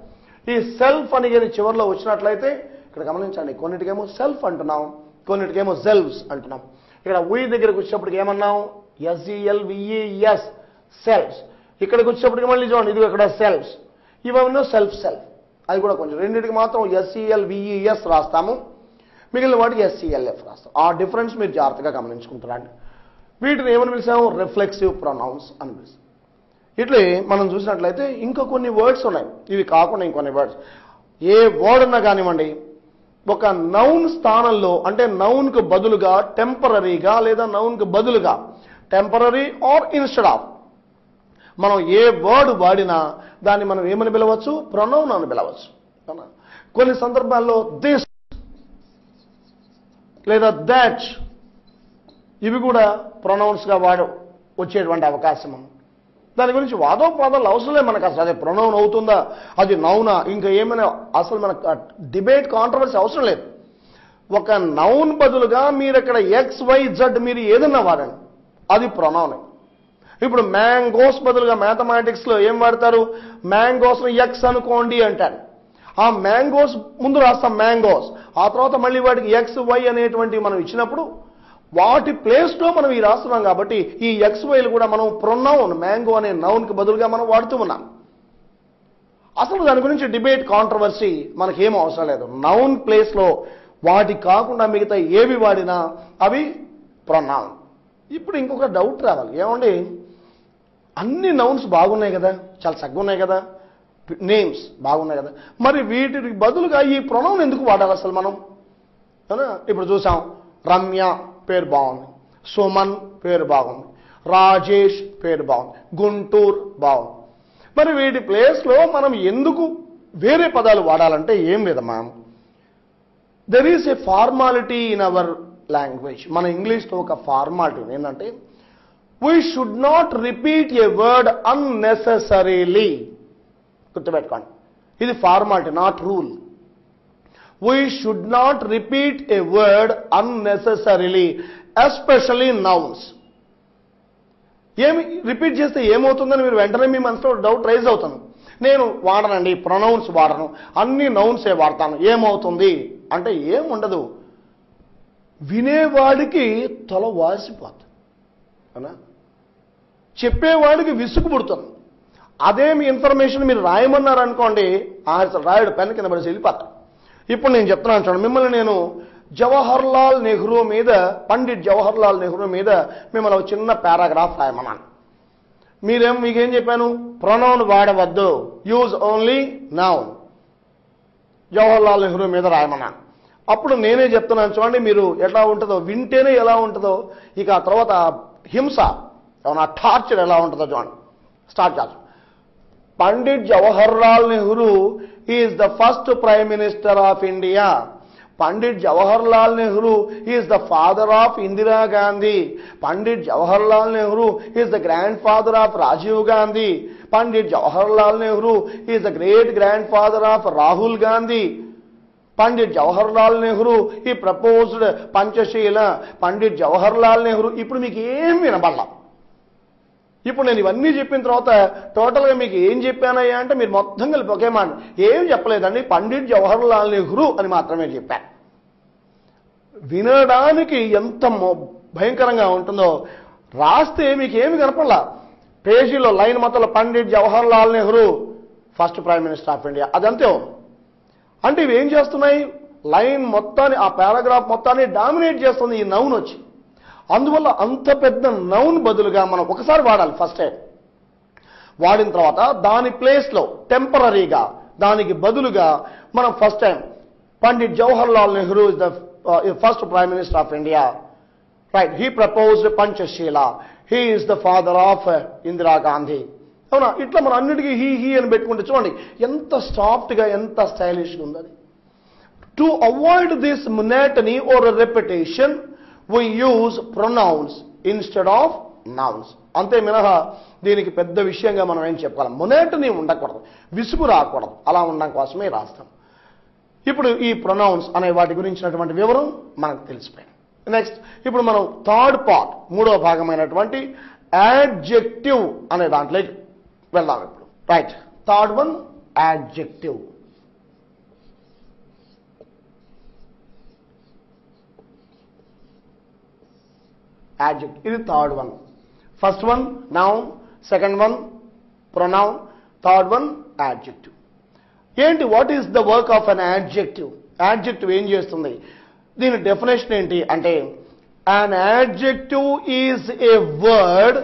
ఈ సెల్ఫ్ అని చివరిలో వచ్చినట్లయితే ఇక్కడ గమనించండి, కొన్నిటికేమో సెల్ఫ్ అంటున్నాం, కొన్నిటికేమో సెల్వ్స్ అంటున్నాం. ఇక్కడ వీ దగ్గరకు వచ్చేప్పటికి ఏమన్నాం? SELVES, selves. ఇక్కడికి వచ్చేప్పటికి మళ్ళీ చూడండి, ఇది ఇక్కడ సెల్వ్స్. ఇవన్నీ సెల్ఫ్ సెల్ఫ్. అది కూడా కొంచెం రెండింటికి మాత్రం SELVES రాస్తాము, మిగిలిన వాటికి SELF రాస్తాం. ఆ డిఫరెన్స్ మీరు జాగ్రత్తగా గమనించుకుంటారండి. వీటిని ఏమని పిలిచాము? రిఫ్లెక్సివ్ ప్రొనౌన్స్ అని పిలిచాం. ఇట్లే మనం చూసినట్లయితే ఇంకా కొన్ని వర్డ్స్ ఉన్నాయి. ఇవి కాకుండా ఇంకొన్ని వర్డ్స్, ఏ వర్డ్ ఉన్నా కానివ్వండి, ఒక నౌన్ స్థానంలో అంటే నౌన్కు బదులుగా టెంపరరీగా లేదా నౌన్కు బదులుగా టెంపరరీ ఆర్ ఇన్స్టెడ్ ఆఫ్ మనం ఏ వర్డ్ వాడినా దాన్ని మనం ఏమని పిలవచ్చు? ప్రొనౌన్ అని పిలవచ్చు. కొన్ని సందర్భాల్లో దిస్ లేదా దాట్, ఇవి కూడా ప్రొనౌన్స్గా వచ్చేటువంటి అవకాశం ఉంది. దాని గురించి వాదోపాదాలు అవసరం లేదు మనకు. అసలు అదే ప్రొనౌన్ అవుతుందా, అది నౌనా, ఇంకా ఏమైనా అసలు మనకు డిబేట్ కాంట్రవర్సీ అవసరం లేదు. ఒక నౌన్ బదులుగా మీరు అక్కడ XYZ మీరు ఏదన్నా వాడండి, అది ప్రొనౌన్. ఇప్పుడు మ్యాంగోస్ బదులుగా మ్యాథమెటిక్స్లో ఏం వాడతారు? మ్యాంగోస్ను X అనుకోండి అంటారు. ఆ మ్యాంగోస్ ముందు రాస్తాం మ్యాంగోస్, ఆ తర్వాత మళ్ళీ వాటికి XY అనేటువంటివి మనం ఇచ్చినప్పుడు వాటి ప్లేస్లో మనం ఈ రాస్తున్నాం కాబట్టి ఈ XYలు కూడా మనం ప్రొనౌన్ మ్యాంగో అనే నౌన్కి బదులుగా మనం వాడుతూ ఉన్నాం. అసలు దాని గురించి డిబేట్ కాంట్రవర్సీ మనకేం అవసరం లేదు. నౌన్ ప్లేస్లో వాటి కాకుండా మిగతా ఏవి వాడినా అవి ప్రొనౌన్. ఇప్పుడు ఇంకొక డౌట్ రావాలి, ఏమండి అన్ని నౌన్స్ బాగున్నాయి కదా, చాలా చక్కగా ఉన్నాయి కదా, నేమ్స్ బాగున్నాయి కదా, మరి వీటికి బదులుగా ఈ ప్రొనౌన్ ఎందుకు వాడాలి అసలు మనం? ఇప్పుడు చూసాం, రమ్య పేరు బాగుంది, సుమన్ పేరు బాగుంది, రాజేష్ పేరు బాగుంది, గుంటూరు బాగుంది. మరి వీటి ప్లేస్లో మనం ఎందుకు వేరే పదాలు వాడాలంటే ఏం లేదమ్మా, there is a formality in our language. మన ఇంగ్లీష్లో ఒక ఫార్మాలిటీ ఏంటంటే we should not repeat A word unnecessarily. గుర్తుపెట్టుకోండి, ఇది formality, not rule. We should not repeat a word unnecessarily, especially nouns. ఏమి రిపీట్ చేస్తే ఏమవుతుందని మీరు వెంటనే మీ మనసులో డౌట్ రైజ్ అవుతుంది. నేను వాడనండి, ప్రొనౌన్స్ వాడను, అన్ని నౌన్సే వాడతాను, ఏమవుతుంది అంటే ఏముండదు. వినేవాడికి తల వాసిపోతుంది, అవునా? చెప్పేవాడికి విసుగు పుడుతుంది. అదేమి ఇన్ఫర్మేషన్ మీరు రాయమన్నారు అనుకోండి, రాయుడు పెన్ కింద పడి వెళ్ళిపోతారు. ఇప్పుడు నేను చెప్తున్నాను చూడండి, మిమ్మల్ని నేను జవహర్లాల్ నెహ్రూ మీద, పండిట్ జవహర్లాల్ నెహ్రూ మీద మిమ్మల్ని ఒక చిన్న పారాగ్రాఫ్ రాయమన్నాను. మీకేం చెప్పాను? ప్రొనౌన్ వాడవద్దు, use only noun. Jawaharlal Nehru మీద రాయమన్నాను. అప్పుడు నేనే చెప్తున్నాను చూడండి, మీరు ఎలా ఉంటుందో వింటేనే ఎలా ఉంటుందో, ఇక ఆ తర్వాత హింస ఏమన్నా టార్చర్ ఎలా ఉంటుందో చూడండి. స్టార్ట్ చేస్తాం. Pandit Jawaharlal Nehru is the first Prime Minister of India. Pandit Jawaharlal Nehru is the father of Indira Gandhi. Pandit Jawaharlal Nehru is the grandfather of Rajiv Gandhi. Pandit Jawaharlal Nehru is the great grandfather of Rahul Gandhi. Pandit Jawaharlal Nehru, he proposed Panchashila. Pandit Jawaharlal Nehru, ఇప్పుడు మీకు ఏం వినబడలా. ఇప్పుడు నేను ఇవన్నీ చెప్పిన తర్వాత టోటల్గా మీకు ఏం చెప్పానయ్యా అంటే మీరు మొత్తం కలిపి ఒకే మాట ఏం చెప్పలేదండి, పండిట్ జవహర్లాల్ నెహ్రూ అని మాత్రమే చెప్పాను. వినడానికి ఎంత భయంకరంగా ఉంటుందో, రాస్తే మీకు ఏమి కనపడలా. పేజీలో లైన్ మొత్తంలో Pandit Jawaharlal Nehru first prime minister of India, అదంతే. అంటే ఇవి ఏం చేస్తున్నాయి, లైన్ మొత్తాన్ని, ఆ పారాగ్రాఫ్ మొత్తాన్ని డామినేట్ చేస్తుంది ఈ నౌన్ వచ్చి. అందువల్ల అంత పెద్ద నౌన్ బదులుగా మనం ఒకసారి వాడాలి. ఫస్ట్ టైం వాడిన తర్వాత దాని ప్లేస్లో టెంపరీగా దానికి బదులుగా మనం first time Pandit Jawaharlal Nehru is the first prime minister of India, right. He proposed Panchsheel, he is the father of Indira Gandhi. అవునా, ఇట్లా మనం అన్నిటికీ హీ అని పెట్టుకుంటే చూడండి ఎంత సాఫ్ట్గా, ఎంత స్టైలిష్గా ఉందని. To avoid this monotony or repetition, we use pronouns instead of nouns. అంతే మినహా దీనికి పెద్ద విషయంగా మనం ఏం చెప్పుకోవాలి, మొనోటనీ ఉండకూడదు, విసుగు రాకూడదు, అలా ఉండడం కోసమే రాస్తాం. ఇప్పుడు ఈ ప్రొనౌన్స్ అనే వాటి గురించినటువంటి వివరం మనకు తెలిసిపోయింది. నెక్స్ట్ ఇప్పుడు మనం థర్డ్ పార్ట్, మూడవ భాగమైనటువంటి యాడ్జెక్టివ్ అనే దాంట్లోకి వెళ్దాం ఇప్పుడు. Right, third one adjective. Adjective. ఇది third one. First one noun, second one pronoun, third one adjective. ఏంటి, what is the work of an adjective? Adjective ఏం చేస్తుంది, దీని డెఫినేషన్ ఏంటి అంటే, an adjective is a word